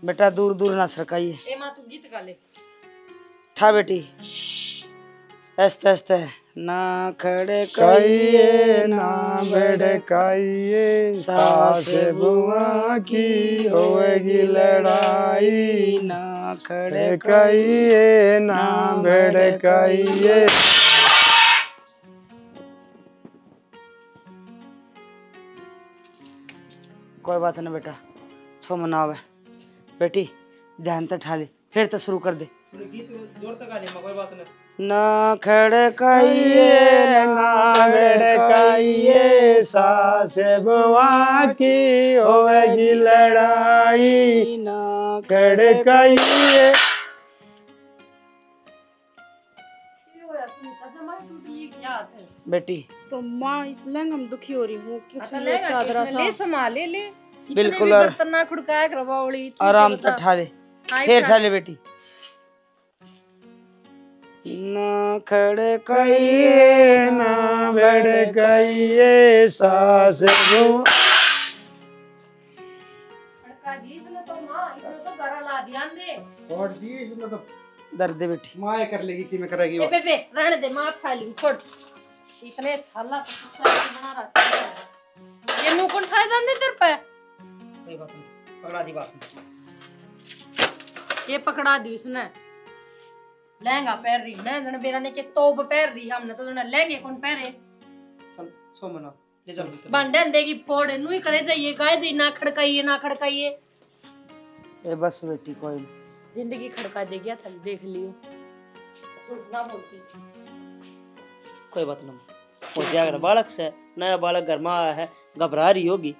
बेटा दूर दूर ना सरकाइए। ए मां तू गीत गा ले। ठा बेटी ऐसे ऐसे ना खड़काइए ना भड़काइए सास बुआ की होएगी लड़ाई ना खड़काइए ना भड़काइए। कोई बात नहीं बेटा छो मनावे बेटी ध्यान से ठा ले फिर तो शुरू कर दे। जोर तक गाने में कोई बात नहीं। ना खड़काइए ना भड़काइए सास बुआ की होएगी लड़ाई ना खड़काइए। बेटी तो माँ इस लहंगे में दुखी हो रही हूँ ले संभाले ले बिल्कुल बर्तन ना खुड़काया करवाओड़ी आराम से ठा ले फिर ठा ले बेटी। ना खड़काइए ना भड़काइए सास बुआ। खड़का दी इसने तो मां इसने तो गरा ला दिया दे और दी इसने तो दर्द दे बेटी मां कर लेगी कि मैं करेगी ए बे रहने दे मां खा ली छोड़ इतने साला तो बना रहा ये नु कौन खाए जान दे तेरे पे। कोई बात नहीं पकड़ा दी बात ये पकड़ा दी इसने लहंगा पहन रही ना जने बेरा ने के तौब पहन रही हमने तो जने लहंगे कौन पहरे। चल सो मना ले चल बंडन देगी फोड़ नु ही करे जाइए गाय जी ना खड़काइए ए बस बेटी कोई नहीं जिंदगी खड़का देगी या थल देख लियो झूठ ना बोलती। कोई बात नहीं हो जाएगा बालक से नया बालक घर में आया है घबरा रही होगी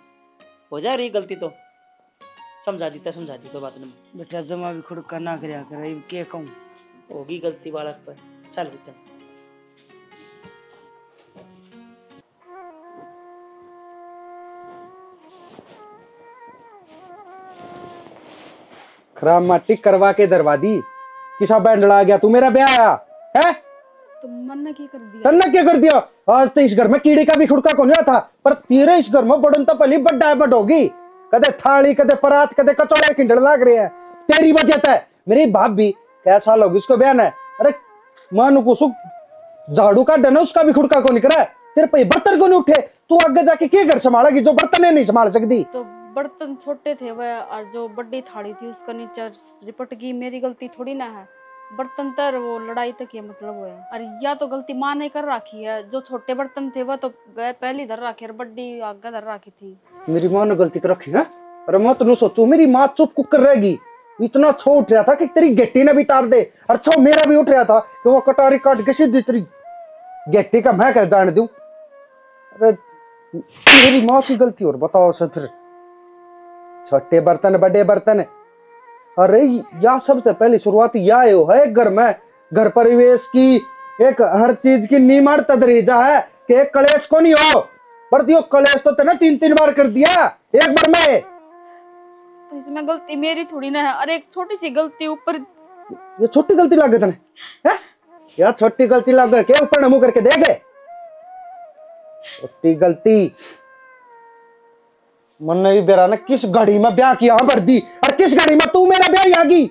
हो जा रही गलती तो समझा दी कोई बात नहीं बेटा जमा भी खुद का ना करया करे के कहूं होगी गलती बालक पर चल बेटा। खराब माटी करवा के दरवा दी किसा बैंड लड़ा गया तू मेरा ब्याह आया है तो मन ने क्या कर दिया तन्ना क्या कर दिया। आज तो इस घर में कीड़ी का भी खुड़का कौन था पर तेरे इस घर में बड़न तो पहली बड्डा है बड होगी कदे थाली कदे परात कदे कचौड़े किंडल लाग रही है तेरी वजह से मेरी बाप भी क्या साल होगी उसको बयान है। अरे मानो को सुख झाड़ू का डना उसका भी खुड़का कौन करा तेरे पे बर्तन को नहीं उठे तू आगे जाके क्या घर संभालेगी जो बर्तन नहीं संभाल सकती। तो बर्तन छोटे थे वह और जो बड़ी थाली थी उसका नीचे रिपट गई मेरी गलती थोड़ी ना है। बर्तन तर वो लड़ाई तक ये मतलब हुआ है और या तो गलती माँ ने कर रखी है जो छोटे बर्तन थे वह तो पहली धर रखी और बड़ी आगे धर रखी थी। मेरी माँ ने गलती कर रखी है। अरे मैं तो सोचू मेरी माँ चुप कुकर रहेगी इतना छो उठ रहा था कि तेरी गेट्टी ने भी तार दे और छो मेरा भी उठ रहा था कि वो कटारी काट के सीधी तेरी गेट्टी का मैं क्या जान दूं। अरे मेरी माँ की गलती और बताओ से फिर छोटे बर्तन बड़े बर्तन। अरे या सबसे पहले शुरुआत या है घर में घर परिवेश की एक हर चीज की नीमर तदरीजा है कि एक कलेश को नहीं हो पर यो कलेश तो तेने 3-3 बार कर दिया एक बार में। तो इसमें गलती मेरी थोड़ी ना है और एक छोटी सी गलती ऊपर ये छोटी गलती लग गई तने या छोटी गलती लग गई के ऊपर नमू करके देख ले छोटी गलती मन ने भी बेरा ने किस गाड़ी में ब्याह किया भर दी और किस गाड़ी में तू मेरा ब्याह आ गई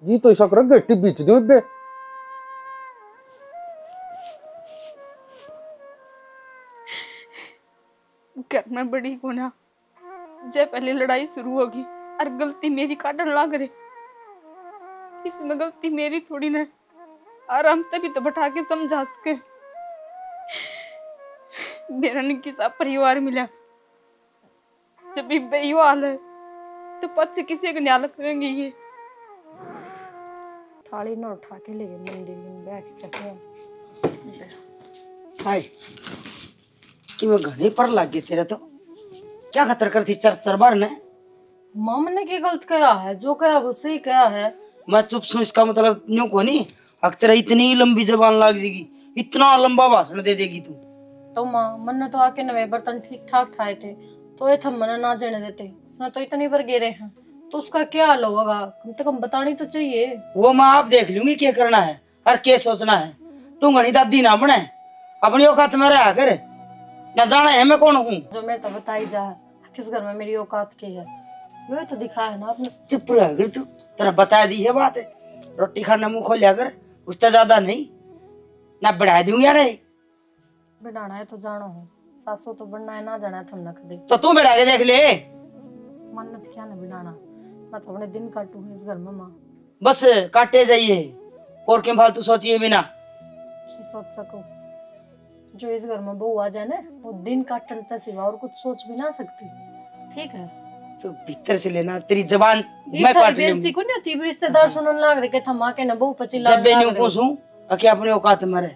जी तो शक रख गट्टी बीच दो बे। घर में बड़ी गुना जब पहले लड़ाई शुरू होगी और गलती मेरी काटन लग रही इसमें गलती मेरी थोड़ी ना और हम तभी तो बैठा के समझा सके मेरा ने किसा परिवार मिला जब भी बेईवाल है तो पद से किसी को न्याय करेंगे ये थाली न उठा के ले गए मंदिर में बैठ चके हाय कि मैं घड़ी पर लग गई तेरे तो क्या खतर करती चर चर बार ने माम ने क्या गलत कहा है जो कहा वो सही कहा है। मैं चुप सू इसका मतलब न्यू को नहीं अक तेरा इतनी लंबी जबान लाग जाएगी इतना लंबा भाषण दे देगी तू तो माँ मन ने तो आके नवे बर्तन ठीक ठाक ठाए थे तो ये थम मना ना जाने देते उसने तो इतनी बार गिरे हैं तो उसका क्या हाल होगा कम से कम बतानी तो चाहिए। वो मैं आप देख लूंगी क्या करना है और क्या सोचना है तू घनी दादी ना बने अपनी औकात में रहा कर न जाना है मैं कौन हूँ जो मैं तो बताई जा किस घर में मेरी औकात की है ये तो दिखाया है ना आपने। चुप रह अगर तू, तेरा बता दी है बात है। रोटी खाना मुंह खोलिया कर, उससे ज्यादा नहीं ना बढ़ा दूंगी यार। बिठाना है तो जानो हो, सासू तो बनना है ना जाना है थम नख दे। तो तू बढ़ा के देख ले। मन्नत क्या ना बिठाना, मैं तो अपने दिन काटू इस घर में माँ। बस काटे जाइए और क्यों फालतू सोचिए बिना। ये सोच सको जो इस घर में बहू आ जाए ना, वो दिन काटने के सिवा और कुछ सोच भी ना सकती। ठीक है तो भीतर से लेना, तेरी जबान ये मैं थारी काट बेइज्जती लूंगी। को नहीं होती, रिश्तेदार सुनने लाग रहे के थमा के ना बहू पचिल्ला जब बेनियों पूछूं अके अपने औकात मरे।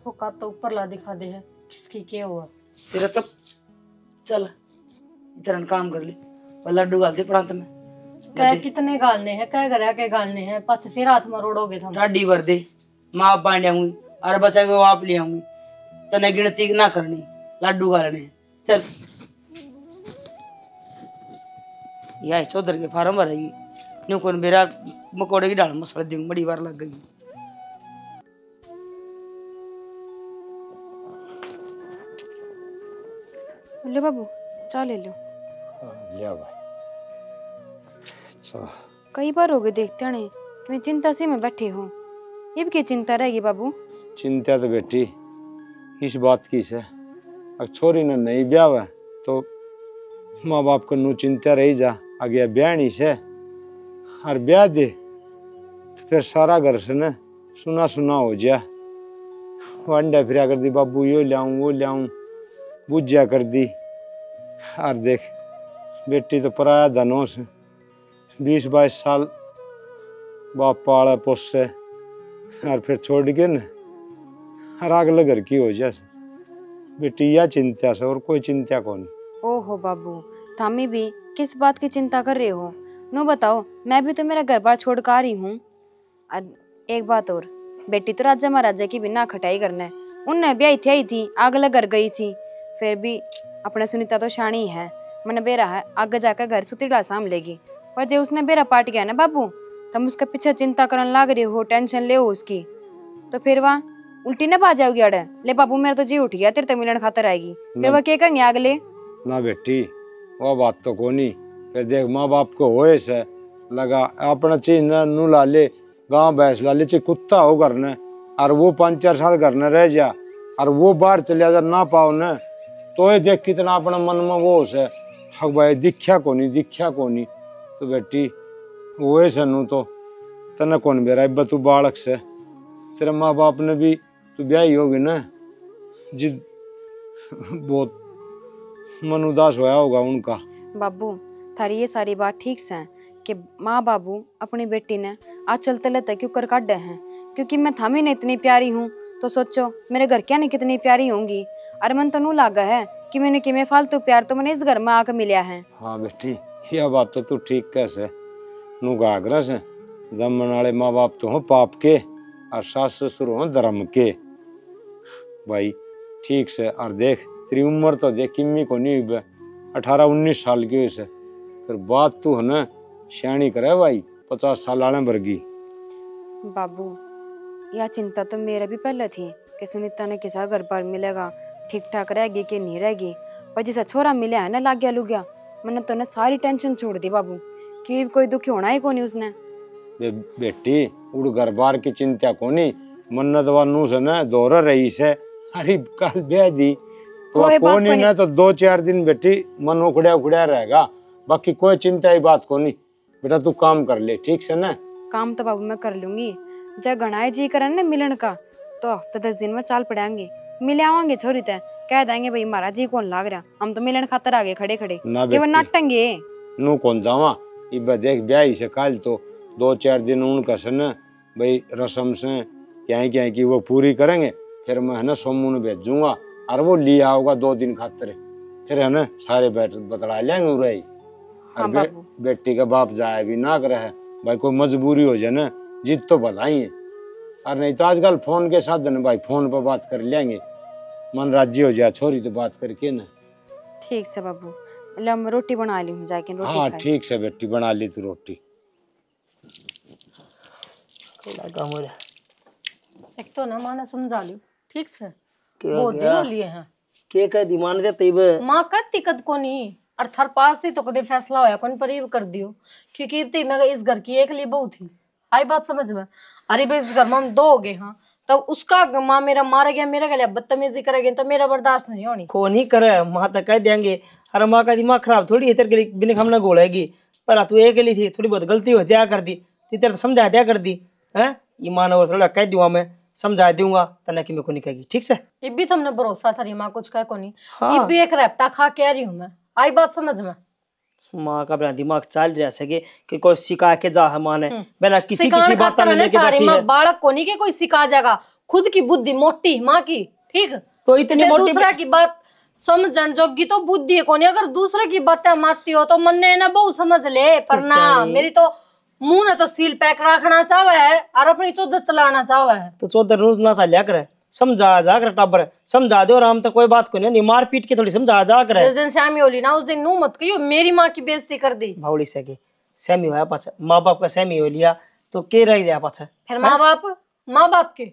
औकात तो ऊपर ला दिखा दे है किसकी क्या हुआ। तेरा तो चल इतना काम कर ले, और लड्डू गाल दे प्रांत में। कह कितने गालने हैं, कह घर के गालने हैं, पाछ फिर हाथ में रोड़ोगे थम। डाडी भर दे, माँ बांध आऊंगी और बचा के आप ले आऊंगी। तने गिनती ना करनी, लड्डू गालने। चल यह चौधर के फार्म भरेगी न्यू कौन मेरा मकोड़े की डाल मसाला दूंगी, बड़ी बार लग गई। ले बाबू चाय ले लो। लिया भाई। कई बार हो गए देखते हैं कि मैं चिंता से में बैठे हूँ, ये भी क्या चिंता रहेगी बाबू? चिंता तो बेटी इस बात की है, अगर छोरी ने नहीं ब्याह हुआ तो माँ बाप को नू चिंता रही जा, आगे ब्याह नहीं से और ब्याह दे तो फिर सारा घर से न सुना सुना हो जा। वंडा फिर कर दी बाबू यो लाऊं वो लाऊं बुझा कर दी। और देख बेटी तो पराया धनों से 20-22 साल बाप पाला पोस से और फिर छोड़ के न हर अगले घर की हो जा। बेटी यह चिंता से और कोई चिंता कौन। ओहो बाबू थामी भी किस बात की चिंता कर रहे हो? नो बताओ, मैं भी तो मेरा घर बार छोड़ कर आ रही हूँ। और एक बात और, बेटी तो राजा महाराजा की बिना खटाई करना है, उनने ब्याही थी आई थी अगले घर गई थी, फिर भी अपने सुनीता तो शानी है, मैंने बेरा है आगे जाकर घर सुतीड़ा साम लेगी। पर जो उसने बेरा पाट गया ना बाबू, तुम उसका पीछे चिंता करने लाग रही हो, टेंशन ले हो उसकी, तो फिर वहाँ उल्टी ना पा जाओगी अड़े। ले बाबू मेरा तो जी उठ गया तेरे तो मिलन खातर आएगी, फिर वह क्या कहेंगे अगले? ना बेटी वो बात तो कोनी। फिर देख माँ बाप को होए से लगा अपना चीज नू ला ले, गाँव भैंस ला ले, चाहे कुत्ता हो घर ने, और वो 5-4 साल घर ने रह जा और वो बाहर चले जा ना पाओ न, तो ये देख कितना अपना मन में वो से हक भाई दिखा कोनी। तो बेटी वो से नू तो तना कौन बेरा इब्बा तू बालक से तेरे माँ बाप ने भी तू ब्याही होगी ना, जिद बहुत मन उदास होया होगा उनका। बाबू थारी ये सारी बात ठीक से है कि माँ बाबू अपनी बेटी ने आज चलते लेते क्यों कर काटे हैं, क्योंकि मैं थामी ने इतनी प्यारी हूँ, तो सोचो मेरे घर क्या नहीं कितनी प्यारी होंगी। और मन तो नू लागा है कि मैंने कि मैं फालतू प्यार तो मैंने इस घर में आकर मिला है। हाँ बेटी यह बात तो तू ठीक कैसे नू गागरा से जमन वाले माँ बाप तो हो पाप के और सास ससुर हो धर्म के भाई ठीक से। और देख तेरी उम्र तो देख किम्मी को नहीं 18-19 साल की हुई से, फिर बात तू है ना श्याणी करे भाई 50 साल आने वर्गी। बाबू यह चिंता तो मेरा भी पहले थी कि सुनीता ने किसा घर पर मिलेगा, ठीक ठाक रहेगी कि नहीं रहेगी, पर जैसा छोरा मिला है ना लाग गया लुग गया, मैंने तो ना सारी टेंशन छोड़ दी बाबू, कि कोई दुखी होना ही कोनी उसने। बेटी उड़ घर बार की चिंता कोनी, मन्नत वानू से ना दौरा रही से अरे कल ब्याह दी तो कोनी ना तो 2-4 दिन बेटी मन उखड़ा रहेगा, बाकी कोई चिंता ही बात कोनी। बेटा तू काम कर ले ठीक से ना। काम तो बाबू मैं कर लूंगी, जब गणाए जी करन ना मिलन का तो हफ्ते 10 दिन में चाल पड़ेंगे, मिले आवांगे छोरी ते कह देंगे भाई महाराज जी कौन लाग रहा, हम तो मिलन खातर आगे खड़े केवल नाटेंगे नू कौन जावा। इब देख ब्याह से काल तो 2-4 दिन उनका से न भाई रस्म से क्या की वो पूरी करेंगे, फिर मैं है ना सोमू ने भेजूंगा और वो लिया होगा 2 दिन खातर, फिर है ना सारे बैठ बतला लेंगे उराई। हाँ बाबू बेटी का बाप जाए भी ना करे भाई, कोई मजबूरी हो जाए ना जिद तो भलाई है, और नहीं तो आजकल फोन के साथ न भाई फोन पर बात कर लेंगे, मन राज्य हो जाए छोरी तो बात करके ना। ठीक से बाबू, ले मैं रोटी बना ली हूँ जाके रोटी हाँ खाए। ठीक से बेटी बना ली तू रोटी। एक तो ना माने समझा लियो ठीक से, बहुत दिन हो लिए हैं। के कह दी मान जाते माँ का दिक्कत को नहीं, और थार पास ही तो कदे फैसला होया कौन पर ही कर दियो, क्योंकि इतनी मैं इस घर की एक लिए बहू थी। आई बात समझ में? अरे भाई इस घर में हम 2 हो गए, हाँ तब उसका माँ मेरा मार गया, मेरा गया बदतमीजी करेगी तो मेरा बर्दाश्त नहीं होनी। को नहीं करे माँ तक कह देंगे। अरे माँ का दिमाग खराब थोड़ी है, तेरे के बिना हमने गोलेगी। पर तू एक ली थी, थोड़ी बहुत गलती हो जाया कर दी, तेरे तो समझा दिया कर दी है। ये माँ ने थोड़ा कह दूंगा, मैं समझा दूंगा तना कि मेरे को नहीं कहेगी, ठीक से। ये भी तुमने भरोसा था माँ कुछ कह को नहीं। हाँ। ये भी एक रैप्टा खा कह रही हूँ मैं। आई बात समझ में? माँ का बना दिमाग चल रहा सके कि कोई सिखा के जा है माँ ने बिना किसी सिखाने किसी बात खातिर नहीं लेके थारी बैठी माँ है। बालक को नहीं के कोई सिखा जाएगा, खुद की बुद्धि मोटी माँ की, ठीक। तो इतनी इसे मोटी दूसरा की बात समझन जोगी तो बुद्धि है कोनी। अगर दूसरे की बातें मानती हो तो मन ने ना बहु समझ ले, पर ना मेरी तो मुंह ने तो सील पैक रखना चाहे है और अपनी चौधर चलाना चाहे है। तो चौधर ना चालिया करे, समझा जा कर टाबर समझा दो आराम से, कोई बात को नहीं, मार पीट के थोड़ी समझा जा करे। जिस दिन शामी होली ना उस दिन नू मत कहियो मेरी माँ की बेइज्जती कर दी। भावड़ी से के सहमी होया पाछा, माँ बाप का सहमी हो लिया तो के रह गया पाछा। फिर माँ बाप के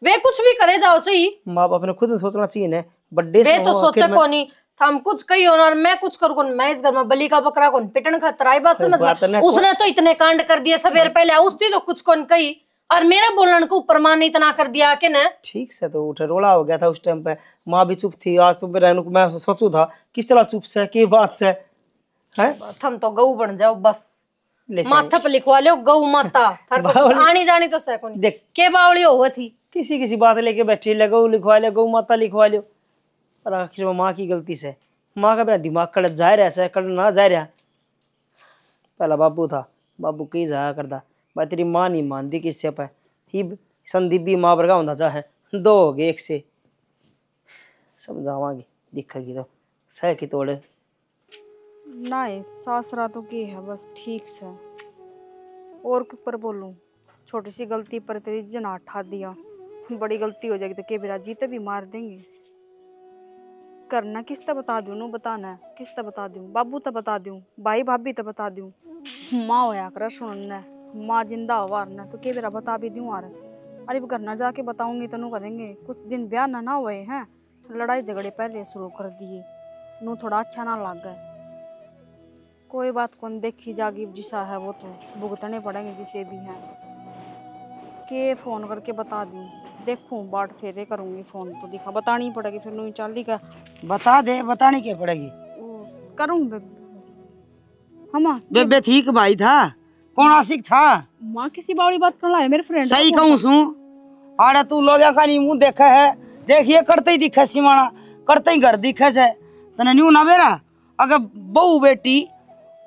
वे कुछ भी करे जाओ चाहिए, माँ बाप ने खुद सोचना चाहिए ना। बर्थडे वे तो सोचे को नहीं हम कुछ कही हो और मैं कुछ करूँ, मैं इस घर में बलि का बकरा कौन पिटन खतरा। आई बात समझ में? उसने तो इतने कांड कर दिए सवेर पहले, उसने तो कुछ कौन कही और मेरा बोलने को ऊपर मां ने इतना कर दिया कि ना। ठीक से तो उठे रोला हो गया था उस टाइम पे, माँ भी चुप थी। आज तो रहने को मैं सोचू था किस तरह चुप से की बात से है। हम तो गऊ बन जाओ बस, माथा पे लिखवा लो गऊ माता। आनी जानी तो सह कोनी देख के बावली हो थी, किसी किसी बात लेके बैठी ले, गऊ लिखवा ले, गऊ माता लिखवा लो। पर आखिर में माँ की गलती से माँ का मेरा दिमाग कड़ जा रहा है, कड़ ना जा रहा। पहला बाबू था, बाबू कहीं जाया करता, भाई तेरी माँ नहीं मानती किससे पे ही। संदीप भी माँ वर्गा होता चाहे, 2 हो गए 1 से। समझावांगी दिखेगी तो सह की तोड़े नहीं सासरा तो की है बस ठीक से, और के ऊपर बोलूं। छोटी सी गलती पर तेरी जना ठा दिया, बड़ी गलती हो जाएगी तो के बिरा जीते भी मार देंगे। करना किस तरह बता दूं, नो बताना है किस तरह बता दूं, बाबू तो बता दूं, भाई भाभी तो बता दूं, माँ होया कर सुनना, माँ जिंदा हुआ न तो के बिरा बता भी दूं। अरे घर ना जाके बताऊंगी तो नू कहेंगे कुछ दिन ब्याह ना हुए हैं, लड़ाई झगड़े पहले शुरू कर दिए, नू थोड़ा अच्छा ना लग गए। कोई बात कौन देखी जागी जिसा है वो तो भुगतने पड़ेंगे जिसे भी है। के फोन करके बता दूं, देखूं बाट फेरे करूंगी, फोन तो दिखा बतानी पड़ेगी फिर नू चाली का बता दे, बतानी क्या पड़ेगी। करूं हम बेबे ठीक भाई था, कौन आशिक था? माँ किसी बावड़ी बात कर लाए मेरे फ्रेंड। सही कहूँ सू आड़े तू लोग का नहीं मुंह देखा है, देखिए करते ही दिखे सीमाना, करते ही घर दिखे से तने न्यू ना बेरा। अगर बहू बेटी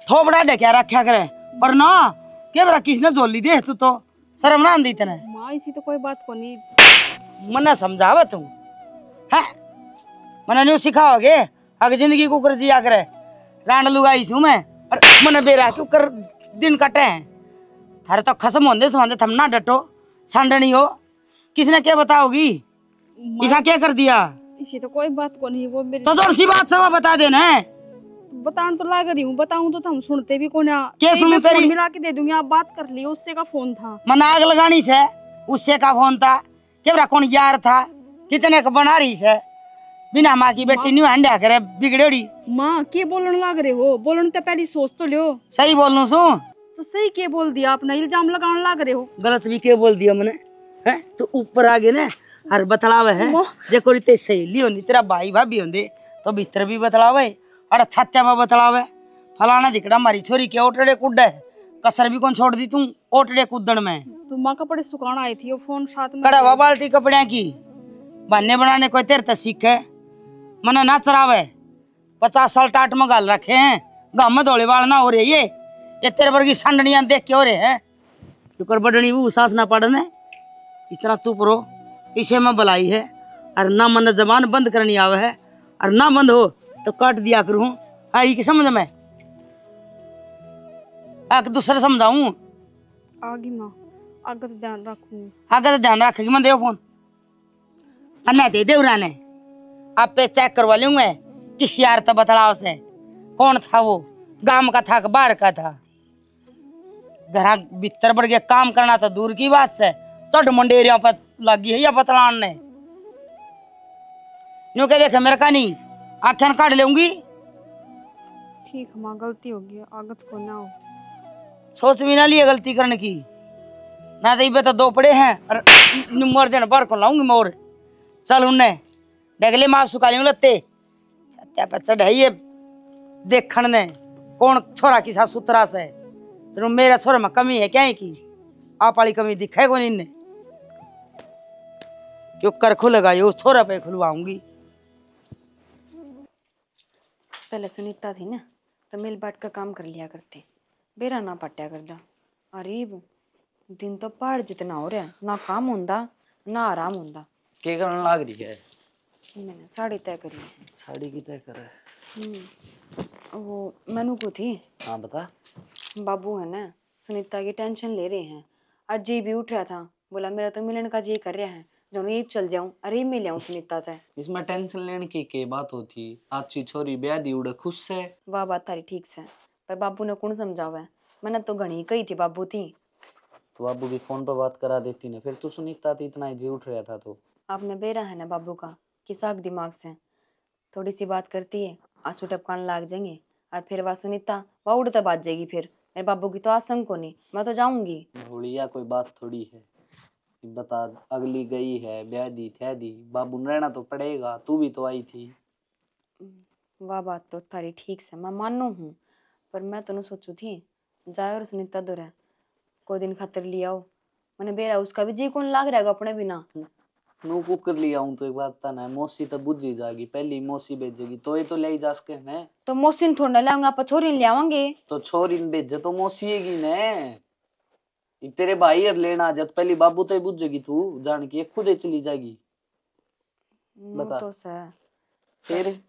थोपड़ा ढक्या रखा करे पर ना के बरा किसने जोली दे, तू तो शर्म ना आंदी तने। माँ इसी तो कोई बात को नहीं मना समझावा तू है, मना न्यू सिखाओगे अगर जिंदगी को कर जिया करे। रांड लुगाई सू मैं और मन बेरा क्यों कर दिन कटे हैं थारे तो खसम होंदे सुहांदे, थम ना डटो सांडनी हो। किसने क्या बताओगी, किसा क्या कर दिया? इसी तो कोई बात को नहीं, वो मेरी तो जोर सी बात सब बता देना है। बतान तो लाग रही हूँ, बताऊं तो हम सुनते भी कौन। क्या सुनू तेरी? मिला के दे दूंगी, आप बात कर लियो, उससे का फोन था। मन आग लगानी से उससे का फोन था, क्या कौन यार था, कितने का बना रही से बिना माँ की बेटी न्यू हंडा करे बिगड़ेड़ी। माँ के बोलन लाग रहे हो, बोलन तो पहले सोच तो लियो। सही बोलूं सू तो सही के बोल दिया आपने, इल्जाम लगाने लाग रहे हो। गलत भी के बोल दिया मैंने है, तो ऊपर आगे ना हर बतलावे है जे कोई ते सहेली होंदी तेरा भाई भाभी होंदे तो भीतर भी बतलावे और छत्या में बतलावे। फलाना दिखड़ा मारी छोरी के ओटड़े कुड्डे कसर भी कौन छोड़ दी तू ओटड़े कुद्दन में। तू माँ कपड़े सुखाना आई थी, वो फोन साथ में कड़ा वा बाल्टी कपड़े की बहाने बनाने कोई तेरे तक सीखे मना ना चरावे। 50 साल टाट में गाल रखे हैं, गाँव में धोले वाल ना हो रही है, ये तेरे वर्गी संडनिया देख के हो रहे हैं। शुक्र बडनी वो सास ना पड़ने, इस तरह चुप रहो, इसे में भलाई है। और ना मन जबान बंद करनी आवे है, और ना बंद हो तो काट दिया करूँ। आई की समझ में एक दूसरे समझाऊं। आगे माँ आगे तो ध्यान रखूंगी। आगे तो ध्यान रखेगी। मैं देव फोन अन्ना दे दे उराने आप पे चेक करवा लूंगा किस यार तो बतलाओ से कौन था वो, गांव का था कि बाहर का था। घर भीतर बढ़ के काम करना तो दूर की बात से चढ़ मंडेरिया पर लगी है या बतलान ने न्यू के देखे मेरे का नहीं आख्यान काट लेंगी। ठीक माँ गलती होगी आगत को ना हो। सोच भी ना लिए गलती करने की ना, तो ये तो दो पड़े हैं और मर देना बार को लाऊंगी मोर। चल उन्हें डगले माफ सुखा लूं लत्ते छत्या पर चढ़ाइए देखण ने कौन छोरा की सास सुतरा से। तेरू मेरा छोरा में कमी है क्या है की आप वाली कमी दिखे को नहीं क्यों कर खुलेगा ये उस छोरा पे खुलवाऊंगी। पहले सुनीता थी ना तो मिल बाट का काम कर लिया करते, बेरा ना पट्या करदा। अरीब दिन तो पहाड़ जितना हो रहा, ना काम होंदा ना आराम होंदा। के करने लाग रही है? मैंने साड़ी तय करी है। साड़ी की तय कर वो मनु को थी। हाँ बता। बाबू है ना सुनीता की टेंशन ले रहे हैं और जी भी उठ रहा था, बोला मेरा तो मिलन का जी कर रहा है जो ईब चल जाऊं अरे मिल जाऊं सुनीता से। इसमें टेंशन लेने की के बात होती, अच्छी छोरी ब्याह दी उड़े खुश से। वाह बात थारी ठीक से, पर बाबू ने कौन समझावा है, मैंने तो घनी कही थी बाबू थी। तो बाबू की फोन पर बात करा देती ना, फिर तू सुनीता थी इतना जी उठ रहा था तो। आपने बेरा है ना बाबू का कि साग दिमाग से थोड़ी सी बात करती है आंसू टपकाने लाग जाएंगे और फिर वह सुनीता वह उड़ता बात जाएगी। फिर मेरे बाबू की तो आसंग को नहीं, मैं तो जाऊंगी। भोलिया कोई बात थोड़ी है, बता अगली गई है ब्याह दी थे दी, बाबू ने रहना तो पड़ेगा, तू भी तो आई थी। वाह बात तो थारी ठीक से मैं मानू हूँ, पर मैं तो सोचू थी जाए और सुनीता दो रहे को दिन खातर लिया हो, मैंने बेरा उसका भी जी कौन लाग रहेगा अपने बिना। नू कुकर लिया हूँ तो एक बात ता ना, मौसी तो बुझ ही जाएगी, पहली मौसी भेजेगी तो ये तो ले जा सके ने। तो मौसी थोड़ा ना लाऊंगा आप छोरी ले आवांगे। तो छोरी ने भेजे तो मौसीएगी ने, तेरे भाई और लेना आ जा तो पहली बाबू तो ही बुझेगी, तू जान की खुद ही चली जाएगी। बता तो सर फिर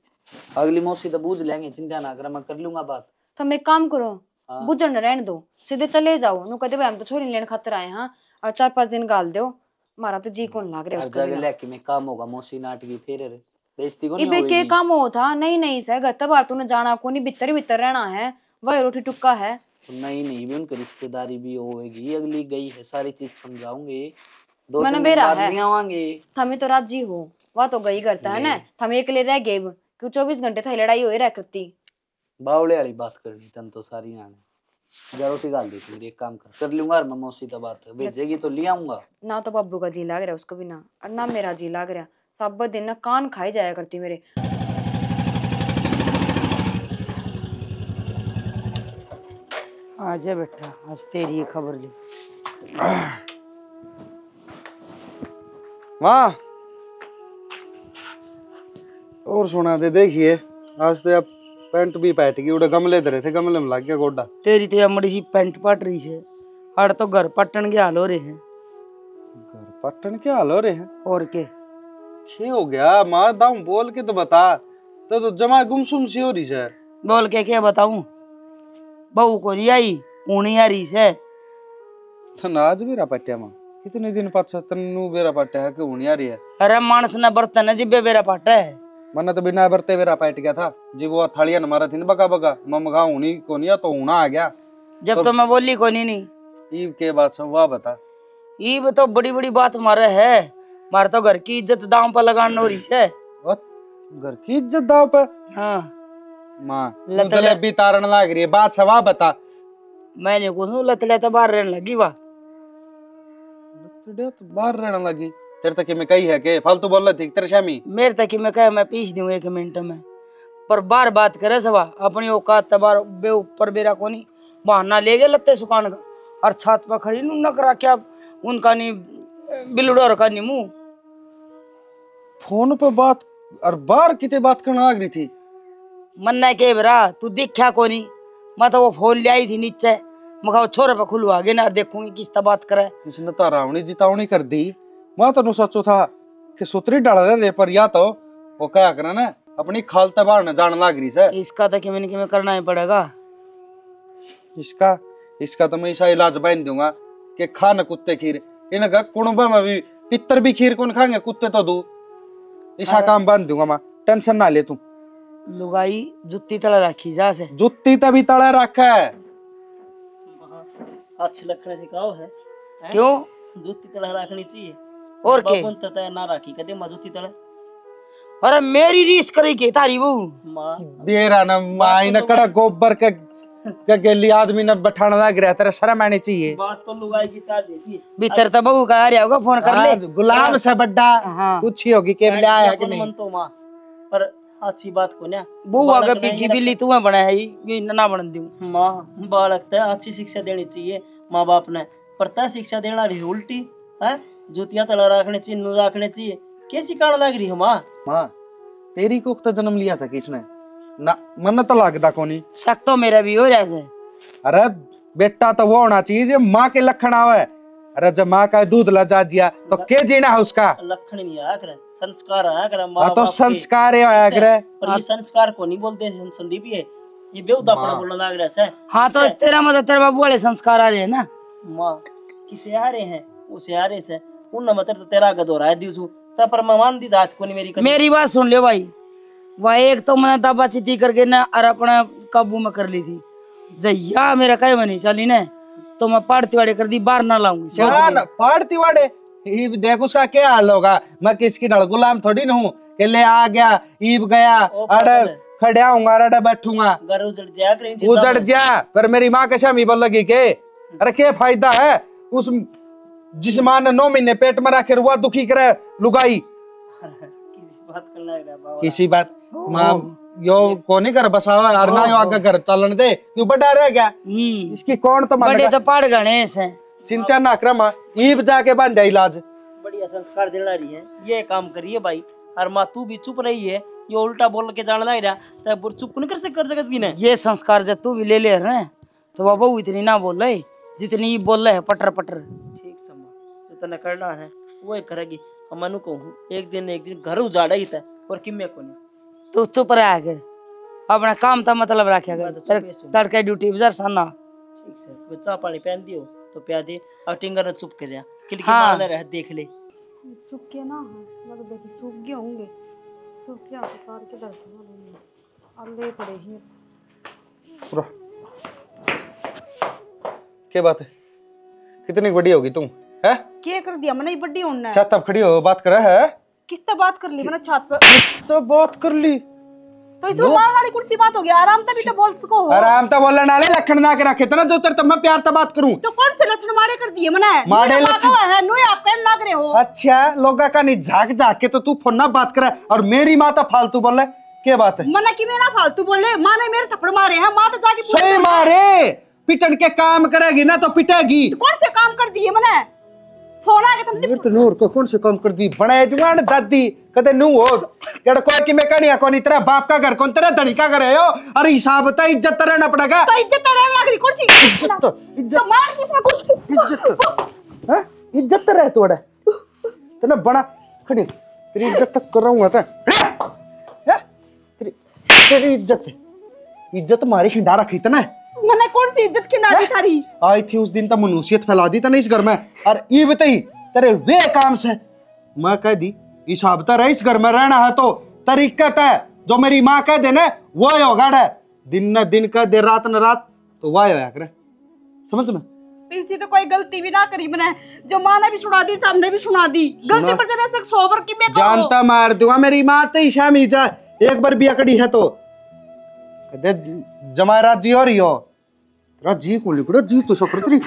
अगली मौसी तो बूझ लेंगे, चिंता ना कर, मैं कर लूंगा बात। तो मैं काम करो हाँ। बुझन रहने दो, सीधे चले जाओ नु कहते भाई हम तो छोरी लेने खातर आए हाँ, और 4-5 दिन गाल दो, मारा तो जी कौन लाग रहा है उसका जगह लेके में काम होगा, मौसी नाटकी फिर बेइज्जती को नहीं इबे के होगी। काम हो था नहीं नहीं सह गत्ता बार तूने जाना को नहीं भीतर भीतर रहना है, वह रोटी टुक्का है। नहीं नहीं भी उनकी रिश्तेदारी भी होगी, अगली गई है सारी चीज समझाऊंगे, दो मैंने तीन बेरा बाद है नहीं आवांगे। थमे तो राजी हो वह तो गई करता है ना, थमे अकेले रह गए क्यों 24 घंटे था लड़ाई हो रहा करती। बावले वाली बात करनी तन तो सारी आने जा, रोटी डाल दी फिर एक काम कर लूंगा, और मैं मौसी तो बात भेजेगी तो ले आऊंगा ना। तो बाबू का जी लाग रहा उसको भी ना, और ना मेरा जी लाग रहा, सब दिन ना कान खाई जाया करती मेरे। आजा बेटा आज तेरी ये खबर ली। माँ और सुना दे, देखिए आज तो अब पैंट भी पैट गई, उड़े गमले धरे थे गमले में लग गया गोडा। तेरी तो अमड़ी सी पैंट पट रही से, हर तो घर पटन के हाल हो रहे हैं। घर पट्टन के हाल हो रहे हैं और के हो गया माँ, दाऊं बोल के तो बता, तो जमा गुमसुम सी हो रही है। बोल के क्या बताऊं, बहू को नहीं आई ऊनी आ रही से। तो नाज बेरा पट्टिया माँ, कितने दिन पाछा तन्नू बेरा पट्टिया है कि ऊनी आ रही है। अरे मानस ने बर्तन है जिब्बे बेरा पाटा है। मैंने तो बिना बरते बेरा पैट गया था जी, वो थालियां न मारा थी ना बगा बगा, ममगा ऊनी को नहीं तो ऊना आ गया। जब तो मैं बोली को नहीं ईब के बात सब वाह बता। ईब तो बड़ी बड़ी बात मारे है, मारे तो घर की इज्जत दांव पर लगाने हो रही से। घर की इज्जत दाव पर? हाँ माँ जलेबी तारण लाग रही है, बात सब वाह बता। मैंने कुछ लतले तो बाहर रहने लगी वाह, तो बाहर रहने लगी। तेरे तक में कही है के फालतू बोल रही थी तेरे शामी? मेरे तक मैं कह मैं पीस दूं 1 मिनट में, पर बार बात करे सवा अपनी औकात तबार बे ऊपर बेरा कोनी बहाना ले गए लत्ते सुकान का, और छत पर खड़ी न करा क्या उनका नहीं बिलडोर का नहीं मुंह। फोन पे बात और बाहर किते बात करने लग रही थी। मन्ना के बेरा तू दिखा कोनी, मैं तो वो फोन ले आई थी नीचे, मैं छोरे पे खुलवा गए ना देखूंगी किस तरह बात करे। इसने तो रावणी जितावनी कर दी। मैं तो सोचो था कि सुतरी डाल रहे, पर या तो वो क्या करे ना अपनी खालता बाहर न जाने लग रही है। इसका तो किमें करना ही पड़ेगा। इसका तो मैं ऐसा इलाज बन दूंगा कि खा न कुत्ते खीर, इनका कुणबा में भी पितर भी खीर कौन खाएंगे, कुत्ते तो दू। ऐसा काम बन दूंगा मैं, टेंशन ना ले तू। लुगाई जुत्ती तला रखी जा से, जुत्ती तभी तड़ा रखा है। अच्छे लखने सिखाओ है क्यों जुत्ती तड़ा रखनी चाहिए और के बाबू तो तय ना रखी कदे मैं जुत्ती तड़ा अरे मेरी रीस करे के तारी वो माँ बेरा न माई न कड़ा गोबर के गेली आदमी न बैठाना लग रहा तेरा शर्म आनी चाहिए। बात तो लुगाई की चाल देती है। भीतर तो बहू का आ रहा होगा, फोन कर ले। गुलाम से बड्डा हाँ। पूछी होगी के ले आया कि नहीं। मन तो माँ पर अच्छी बात को ना बहू आगे बिग्गी बिल्ली तू बना है ये ना बन दूं। माँ बालक तो अच्छी शिक्षा देनी चाहिए माँ बाप ने, पर तय शिक्षा देना रही उल्टी है। जुतिया तला रखने चाहिए, नू रखने चाहिए, कैसी कारण लग रही है माँ। माँ तेरी को तो जन्म लिया था किसने ना, मन तो लगता कोनी। शक तो मेरा भी हो रहा है। अरे बेटा तो वो होना चाहिए जो माँ के लक्षण आवे। अरे जब माँ का दूध लजा दिया तो के जीना है उसका। लक्षण नहीं आया करे, संस्कार आया करे। हाँ तो संस्कार है आया करे। पर ये संस्कार को नहीं बोलते हम संदीप ये बेउदापना बोलने लग रहा है। हाँ तो तेरा मतलब तेरे बाबू वाले संस्कार आ रहे हैं ना। माँ किसे आ रहे हैं उसे आ रहे से उन मतलब तो तेरा गद हो रहा है दिवसू तब पर मैं मान दी दात को नहीं मेरी बात सुन लियो भाई। वह एक तो मैंने दबा चिती करके ना और अपना काबू में कर ली थी। जया मेरा कहे नहीं चली ना तो मैं पाड़ती वाड़े कर दी, बाहर ना लाऊंगी। पाड़ती वाड़े ईब देख उसका क्या हाल होगा। मैं किसकी डल गुलाम थोड़ी न हूँ कि ले आ गया ईब गया अरे खड़ा हूँ अरे बैठूंगा। घर उजड़ जा उजड़ जा पर मेरी माँ के शामी बोल लगी के अरे क्या फायदा है उस जिस माँ ने 9 महीने पेट में रखे हुआ दुखी करे लुगाई। किसी बात माँ यो कोनी कर बसावा और ना यो आगे घर चलन दे क्यों बड़ा रह गया। इसकी कौन तो बड़े तो पाड़ गणेश हैं। चिंता ना कर माँ ईब जाके बन जाए इलाज। बढ़िया संस्कार देना रही है ये काम करिए भाई। और माँ तू भी चुप रही है, ये उल्टा बोल के जान लग रहा तो चुप नहीं कर सकत की ना। ये संस्कार जब तू भी ले ले रहे तो बाबा इतनी ना बोल रहे जितनी बोल रहे पटर पटर। ठीक समा जो तने करना है वो करेगी। हम मनु कहूँ एक दिन घर उजाड़ा ही था और किम्मे को नहीं। तू चुप रहा कर अपना काम था मतलब रखे तड़के ड्यूटी बाजार साना। ठीक से बच्चा पानी पहन दियो तो प्या दे और टिंगर चुप कर जा खिड़की हाँ। रह देख ले सूख के ना मैं तो देखी सूख गए होंगे। सूख गया तो कार के दर्द अल्ले पड़े हैं। क्या बात है कितनी बड़ी होगी तुम है? क्या कर दिया मैंने बड्डी होना है। छत तब खड़ी हो बात कर रहा है। किस तरह बात कर ली मैंने छत पर तो बात कर ली तो इसमें मार वाली कुर्सी बात हो गया। आराम तभी तो बोल सको हो। आराम तो बोलने वाले लखन ना के रखे तना जो तेरे मैं प्यार तो बात करूं तो कौन से लक्षण मारे कर दिए मैंने मारे लक्षण है नो आप कहने लग रहे हो। अच्छा लोगा का नहीं झाक झाक के तो तू फोन ना बात करे और मेरी माँ तो फालतू बोल रहा क्या बात है। मना कि मेरा फालतू बोले माँ ने मेरे थप्पड़ मारे हैं। माँ तो जाके सही मारे पिटन के काम करेगी ना तो पिटेगी। कौन से काम कर दिए मैंने फोन आ गया तुमसे तो नूर को कौन से काम कर दी बनाए जुआन दादी कदे नू हो केड़ कोई की मैं कहानियां कोनी तेरा बाप का घर कौन तेरा धनी का घर है यो। अरे हिसाब तो इज्जत रहना पड़ेगा। तो इज्जत रहने लग रही कौन सी इज्जत तो मार किसमें कुछ इज्जत है इज्जत रहे तोड़े तो ना बड़ा खड़ी तेरी इज्जत तक कर रहा हूं मैं तेरी इज्जत मारी खिंडा रखी तना मैंने कौन सी इज्जत की नादी थारी आई थी उस दिन तो मनुष्यत फैला दी था ना इस घर में। और ये बताई तेरे वे काम से मैं कह दी हिसाब तो रहे इस घर में रहना है तो तरीकत है जो मेरी माँ कह दे ना वो होगा है दिन न दिन का दे रात न रात तो वाह होया करे समझ में। इसी तो कोई गलती भी ना करी मैंने जो माँ ने भी सुना दी हमने भी सुना दी गलती पर जब ऐसे सोबर की मैं जानता मार दूंगा मेरी माँ तो शामी जा एक बार भी अकड़ी है तो जमारात जी हो रही हो जी को लिखो जी तो सकरी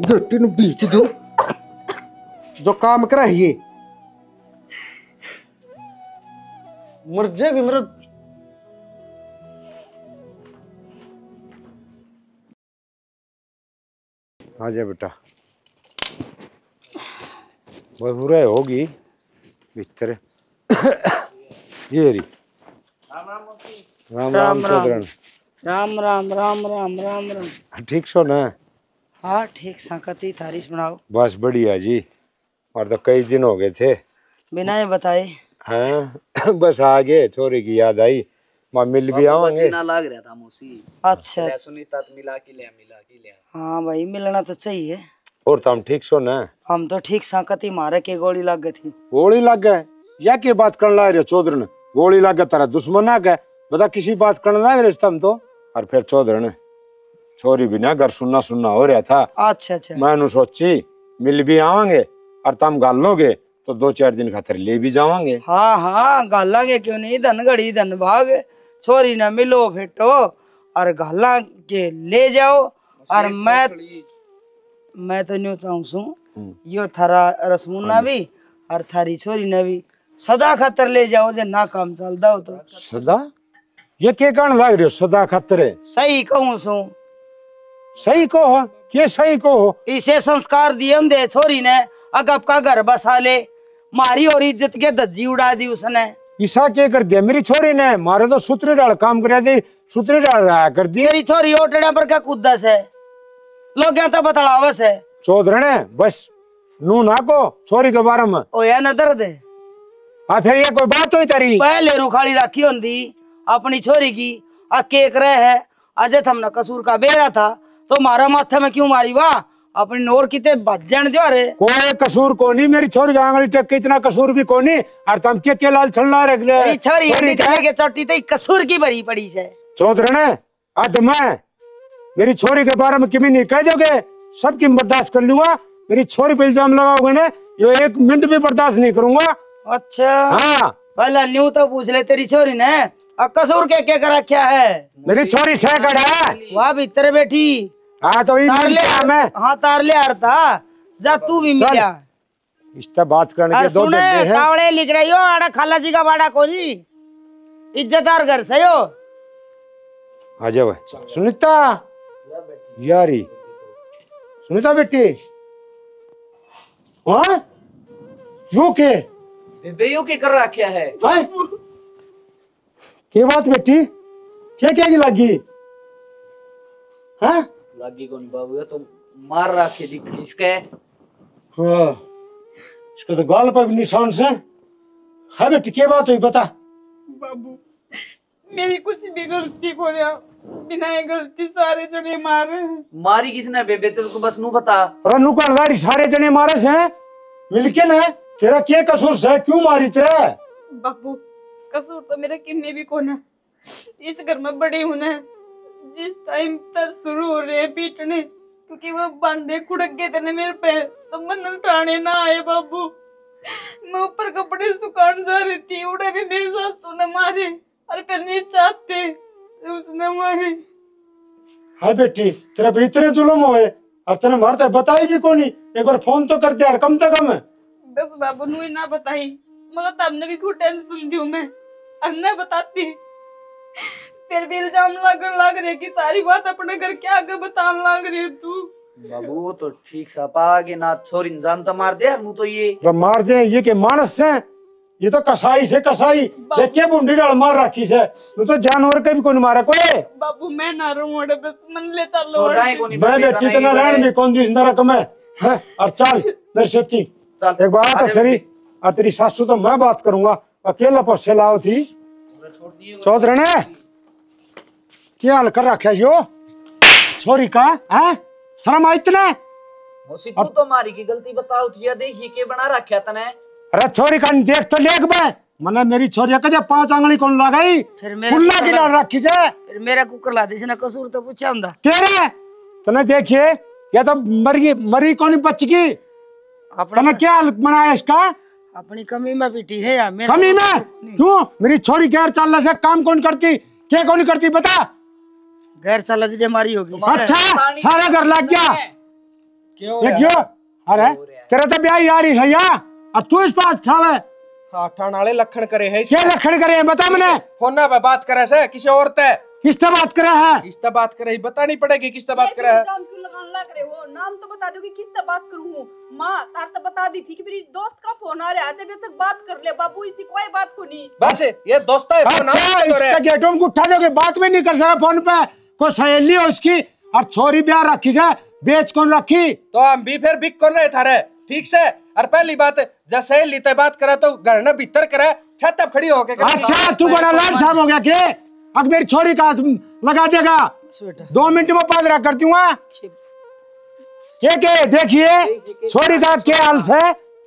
गट्टी नु बीच दो जो काम करा ये मर जाएगी मेरा। हाँ जा बेटा बस बुरा होगी बिस्तर ये रही। राम राम चौधरी राम राम राम राम राम राम। ठीक सो ना? हाँ ठीक संकती थारीस बनाओ। बस बढ़िया जी और तो कई दिन हो गए थे बिना ये बताए। हाँ बस आ गए छोरी की याद आई मैं मिल भी आवांगे ना लग रहा था मौसी। अच्छा सुनीता मिला के ले हाँ भाई मिलना तो चाहिए। और तुम ठीक सो ना? हम तो ठीक संकती मारे के गोली लग गई थी। गोली लग गए या के बात करने लग रहे चौधरी ने? गोली लग गया तेरा दुश्मन आ गए बता किसी बात करने लग रहे तुम तो। और फिर चौधरी ने छोरी भी ना घर सुनना सुनना हो रहा था। अच्छा अच्छा मैंने सोची मिल भी आवांगे और तुम गाल लोगे तो 2-4 दिन खातर ले भी जावांगे। हाँ हाँ गालांगे क्यों नहीं, धन घड़ी धन भाग, छोरी न मिलो फेटो और गाला के ले जाओ। और मैं तो न्यू चाहूँ सू यो थारा रसमुन्ना भी और थारी छोरी न भी सदा खातर ले जाओ, जे ना काम चलता हो तो। सदा ये के कारण लाग रहे हो सदा खातर? सही कहूँ सू, सही को हो के सही को हो? इसे संस्कार दिए दे छोरी ने, अगप का घर बसा ले, मारी और इज्जत के धज्जी उड़ा दी उसने। ईसा के कर दिया मेरी छोरी ने? मारे तो सूत्री डाल काम कर दी, सूत्री डाल रहा कर दी। तेरी छोरी ओटड़ा पर क्या कुदस है, लोग यहाँ तो बतलावस है। चौधरी बस नू ना को छोरी के बारे में ओ या नदर दे। हाँ फिर ये कोई बात हुई तेरी? पहले रुखाली राखी होंदी अपनी छोरी की, आ केक रहे है अजय हमने कसूर का बेरा था तो मारा माथे में क्यों मारी? वाह अपनी नोर किते भजन दो रे। कोई कसूर को नहीं, मेरी छोरी का आंगली टक के इतना कसूर भी को नहीं। और तुम के लाल छलना रख ले तेरी छोरी अपनी गले के चोटी तो कसूर की भरी पड़ी से। चौधरी आज मैं मेरी छोरी के बारे में किमी नहीं कह दोगे, सबकी बर्दाश्त कर लूंगा। मेरी छोरी पे इल्जाम लगाओगे ना, ये 1 मिनट भी बर्दाश्त नहीं करूंगा। अच्छा हाँ पहला न्यू तो पूछ ले तेरी छोरी ने कसूर के कर रखा है? मेरी छोरी सैकड़ है। वहाँ भीतर बैठी। हाँ तो तार ले हाँ तार ले आरता जा तू भी मिला। इससे बात करने के 2 सुने जगह है। कावड़े लिख रही हो आड़ा खाला जी का बाड़ा कोनी, इज्जतदार घर से हो। आ जाओ सुनीता यारी, सुनीता बेटी हाँ यू के बेबेयों के कर रखा है। के बात बेटी क्या लगी? हाँ लागी कौन बाबू, ये तो मार रखे दिख इसके। हाँ इसको तो गाल पर भी निशान से है। बेटी क्या बात हुई बता। बाबू मेरी कुछ भी गलती को रहा, बिना ये गलती सारे जने मार रहे हैं। मारी किसने बेबे तेरे को बस नू बता। रनु का लारी सारे जने मारे से मिलके ना, तेरा क्या कसूर से क्यों मारी तेरा? बाबू कसूर तो मेरा किन्ने भी कोना, इस घर में बड़ी हूं ना, जिस टाइम तक शुरू हो रहे हैं पीटने, क्योंकि वो बांधे खुड़क गए थे ना मेरे पे, तो मन उठाने ना आए बाबू। मैं ऊपर कपड़े सुखाने जा रही थी, उड़े भी मेरे सासू ने मारे और फिर नहीं चाहते उसने मारे। हाँ बेटी तेरा भी इतने जुल्म हुए और तेने मारते बताई भी कोनी, एक बार फोन तो कर दिया कम से कम। बस बाबू नू ही ना बताई, मगर तब ने भी खूब टेंशन दी मैं, अब ना बताती फिर भी इल्जाम लग रहे कि सारी बात अपने घर के आगे बताने लग रही है तू। बाबू वो तो ठीक सा पागे ना, छोरी जान तो मार दे यार, मुँह तो ये मार दे। ये के मानस है, ये तो कसाई से कसाई देख के बुंडी डाल मार रखी से, तू तो जानवर के भी कौन मारा कोई। बाबू मैं ना रहूं बस मन लेता छोड़ाए को नहीं मैं बेटी तना रहने में कौन दिस नरक में है। और चल मेरी सेठी एक बात है सरी, और तेरी सासू तो मैं बात करूंगा, अकेला पर से लाओ थी। चौधरी ने क्या हाल कर रखा यो छोरी का है? शर्म आई इतने? तू तो मारी की गलती बताओ थी, देखिए के बना रखा तने। अरे छोरी का देख तो लेक बे, मने मेरी छोरी कदे 5 आंगली कौन लगाई, फिर खुला की डाल रखी से। फिर मेरा कुकर ला दे, कसूर तो पूछा हुंदा तेरे तने देखिए या तो मरी कौन बच गई, तने क्या हाल बनाया इसका? अपनी कमी में पीटी है या मेरा कमी में क्यों? मेरी छोरी गैर चलने से काम कौन करती, क्या कौन करती बता? गैर साला हमारी होगी। अच्छा सारा घर लग गया क्यों? अरे तेरा तो ब्याह यारी है या, अब तू इस पर अच्छा है। हाँ ठाणाले लखन करे है, क्या लखन करे बता मैंने? फोन पे बात करे से किसी और ते किससे बात करे है? किससे बात करे बतानी पड़ेगी, किससे बात करे है। नाम क्यों लगाने लग रहे हो? नाम तो बता दो कि किससे बात करूं। माँ तार तो बता दी थी कि मेरी दोस्त का फोन आ रहा है, जब ऐसे बात कर ले बाबू, इसी कोई बात को नहीं। बस ये दोस्त है फोन अच्छा इसका गेटों को उठा दोगे, बात भी नहीं कर सकता फोन पे। कोई सहेली हो उसकी और छोरी ब्याह रखी है, बेच कौन रखी? तो हम भी फिर बिक कौन रहे थारे ठीक से। और पहली बात जब सहेली ते बात करे तो घर न भीतर करे, छत पे खड़ी होके। अच्छा तू बड़ा लाड साहब हो गया के? अब मेरी छोरी का लगा देगा, 2 मिनट में पादरा कर दूंगा। के देखिए छोरी का क्या हाल से?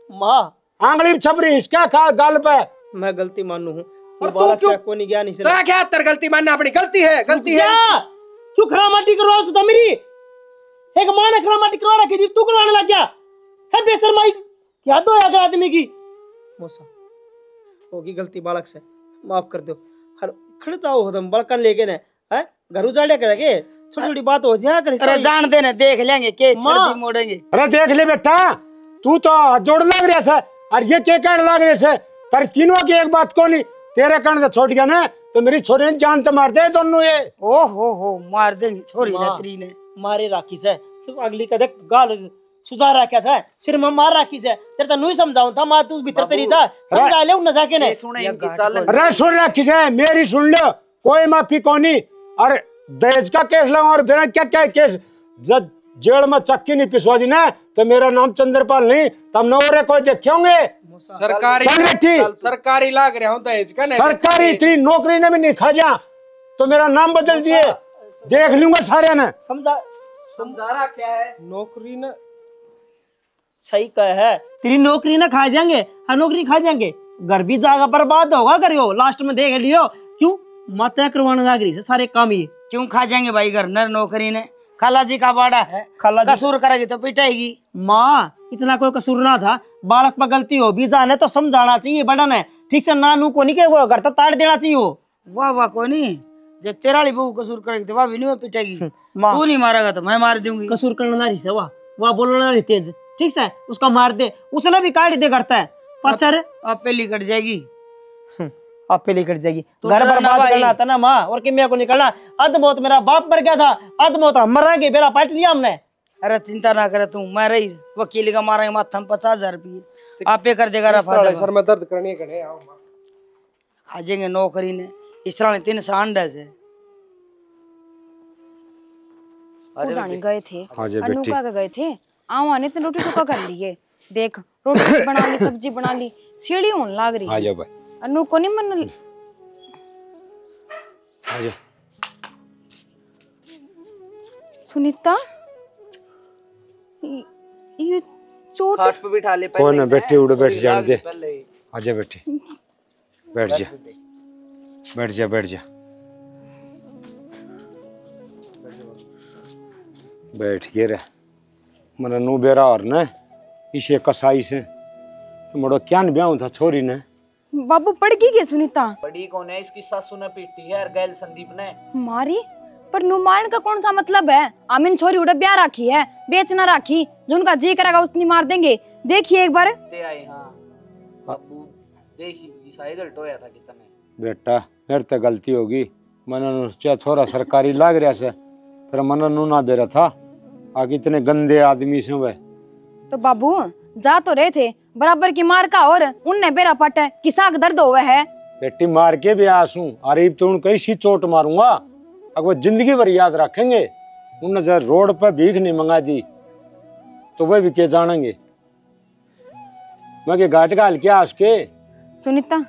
माँ आंगली छपरी इसका गाल पे। मैं गलती मानू हूँ, और तू क्यों को नहीं गया नहीं से तो क्या तेरे गलती मानना, अपनी गलती है, गलती है। क्यों खरामाटी करवा सुधा मेरी? एक माँ ने खरामाटी करवा रखी थी, तू करवाने लग गया है बेशर्माई। क्या तो है अगर आदमी की मौसा होगी गलती बालक से, माफ कर दो। हर खड़े जाओ हो तुम बड़कन लेके ने है घर उजाड़े करके छोटी छोटी बात हो जाया कर। अरे जान दे ना, देख लेंगे के छड़ी मोड़ेंगे। अरे देख ले बेटा, तू तो जोड़ लग रहा है और ये के कहने लग रहे से, पर तीनों की एक बात को नहीं तेरे कहने छोड़ गया ना तो मेरी छोरी ने जान तो मार दे दोनों ये। ओ हो मार देंगे छोरी ने तेरी ने मारे राखी से तो अगली कड़े गाल सुझा रखा है सिर में मार राखी से। तेरे तो नहीं समझाऊं था मां, तू भीतर तेरी जा समझा ले उन जाके ने सुने इनकी चाल। अरे सुन राखी से मेरी सुन लो, कोई माफी कोनी। और दहेज का केस लगा और बिना क्या क्या केस जब जेल में चक्की नहीं पिसवा दी ना तो मेरा नाम चंद्रपाल नहीं, तब नौरे कोई देखे होंगे। सरकारी लाग रहा हूँ दहेज का, सरकारी इतनी नौकरी ने भी नहीं खा जा तो मेरा नाम बदल दिए, देख लूंगा सारे ने। समझा रहा क्या है नौकरी न सही कह है, तेरी नौकरी ना खा जाएंगे, हर नौकरी खा जाएंगे, घर भी जाएगा बर्बाद होगा करियो, लास्ट में देख लियो। क्यों माता करवाने लग रही है सारे काम ये, क्यों खा जाएंगे भाई घर नर नौकरी ने? खाला जी का बाड़ा है, कसूर करेगी तो पिटाएगी। माँ इतना कोई कसूर ना था, बालक पर गलती हो भी जाने तो समझाना चाहिए बड़ा ने, ठीक से ना नू को नहीं के घर तो ताड़ देना चाहिए वो। वाह वाह को नहीं, जब तेरा वाली बहू कसूर करेगी तो वह भी नहीं पिटेगी। तू नहीं मारेगा तो मैं मार दूंगी। कसूर करना रही से वाह बोलना रही तेज, ठीक से उसका मार दे, उसने भी काट दे करता है पचर आप पहली कट जाएगी, आप पहले कट जाएगी। घर बर्बाद करना था ना माँ, और कि मेरे को निकलना अध मौत मेरा बाप मर गया था, अध मौत हम मरेंगे, बेरा पाट लिया हमने। अरे चिंता ना करे तू, मैं रही वकील का मारेंगे माथा में 50,000 रुपये आप पे कर देगा। सर में दर्द करनी है खा जाएंगे नौकरी ने इस तरह 3 सांडे से। उड़ानी गए थे हाँ जी अनु बेटी। का गए थे, आवा ने तो रोटी टुका कर लिए, देख रोटी बना ली, सब्जी बना ली, सीढ़ी होने लग रही। आ जाओ भाई, अनु को नहीं मन। आ जाओ। सुनीता ये चोट खाट पे बिठा ले कौन है बेटी, उड़ बैठ जाने दे। आ जा बेटी, बैठ जा बैठ जा बैठ जा बैठ गए रे। मन नू बेरा और न इसे कसाई से मोड़ो क्या न ब्याह था छोरी ने। बाबू पड़ गई के सुनीता? बड़ी कौन है, इसकी सासू ने पीटी है और गैल संदीप ने मारी। पर नुमायण का कौन सा मतलब है? आमिन छोरी उड़े ब्याह राखी है, बेच ना राखी, जो उनका जी करेगा उतनी मार देंगे। देखिए एक बार दे आए। हाँ बाबू देखी शायद गलत होया था कितने। बेटा मेरे तो गलती होगी, मन छोरा सरकारी लाग रहा से फिर मन नू ना बेरा था, आगे इतने गंदे आदमी से वे। तो बाबू जा तो रहे थे बराबर की मार का, और उनने बेरा पटा किसा दर्द हुआ है। बेटी मार के भी आसूं, अरे तो उनको ऐसी चोट मारूंगा अगर वो जिंदगी भर याद रखेंगे। उनने जब रोड पर भीख नहीं मंगा दी तो वह भी क्या जानेंगे। मैं के घाट का हल्के आस के। सुनीता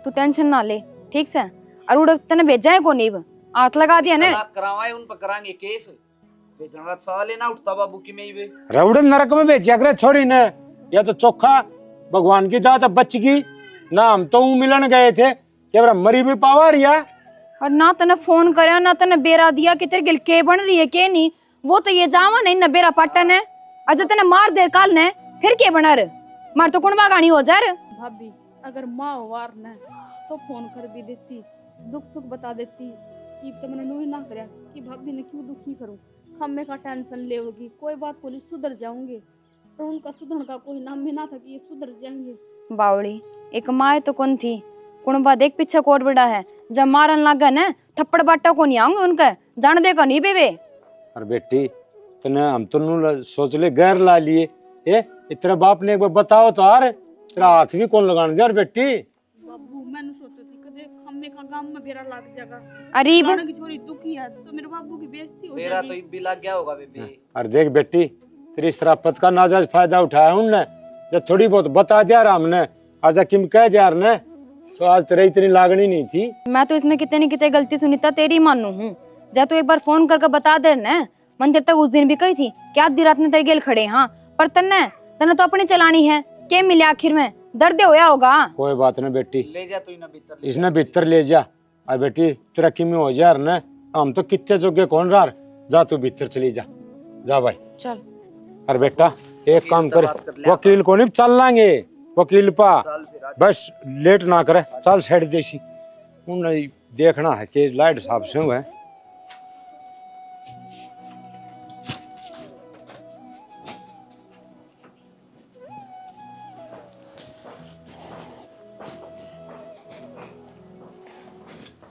तू टेंशन ना ले, ठीक से, और उड़ तने भेजा है को नीब हाथ लगा दिया ने करावाए उन पर कराएंगे केस, बेचना साल लेना उठता बाबू की में ही रउड़ नरक में भेजा करे छोरी ने, या तो चोखा भगवान की दात बच गई ना, हम तो मिलन गए थे क्या मरी भी पावा रिया। और ना तने फोन करया ना तने बेरा दिया कि तेरे गिल के बन रही है के नहीं, वो तो ये जावा नहीं न बेरा पटन है, अजय तने मार दे काल ने फिर के बना रे, मार तो कौन बागानी हो जा रे। भाभी अगर माँ वार न तो फोन कर भी देती, दुख सुख बता देती कि तो मैंने नू ही ना करया कि भाभी ने क्यों दुखी करूं, हमें का टेंशन ले होगी, कोई बात को सुधर जाऊंगे, पर उनका सुधरने का कोई नाम भी ना था कि ये सुधर जाएंगे। बावड़ी एक माँ तो कौन थी, कुणबा देख पीछे कोट बड़ा है, जब मारन लगा न थप्पड़ बाटा को नहीं आऊंगे उनका, जान देगा नहीं बेबे। अरे बेटी तने हम तो सोच ले गैर ला लिए, ए इतना बाप ने एक बार बताओ तो यार तेरा हाथ भी कौन लगाने यार बेटी। बाबू मैंने सोचा थी कदे हमें का गांव में बेरा लग जाएगा, अरीब की छोरी दुखी है तो मेरे बाबू की बेइज्जती हो मेरा जाएगी। तो भी लग गया होगा बेबी। अरे देख बेटी तेरी शराफत का नाजायज फायदा उठाया उनने, जब थोड़ी बहुत बता दिया हमने आज किम कह दिया ने, तो आज तेरे इतनी लागनी नहीं थी। मैं तो इसमें कितनी कितनी गलती सुनीता तेरी मानू हूँ, जा तो एक बार फोन करके बता दे न, मंदिर तक उस दिन भी कही थी कि आधी रात में तेरे गेल खड़े। हाँ पर तन्ने तो अपनी चलानी है, के मिले आखिर में दर्द होया होगा। कोई बात नहीं बेटी, ले जा तू इन्हें भीतर, इसने भीतर ले जा। अरे बेटी तेरा किमी हो जा न, हम तो कितने जोगे कौन रहा, जा तू भीतर चली जा, जा भाई चल। अरे बेटा एक काम कर, वकील को नहीं चल लाएंगे, वकील पा बस लेट ना करे, चल साइड देसी उन्हें देखना है कि लाइट साहब से हुए।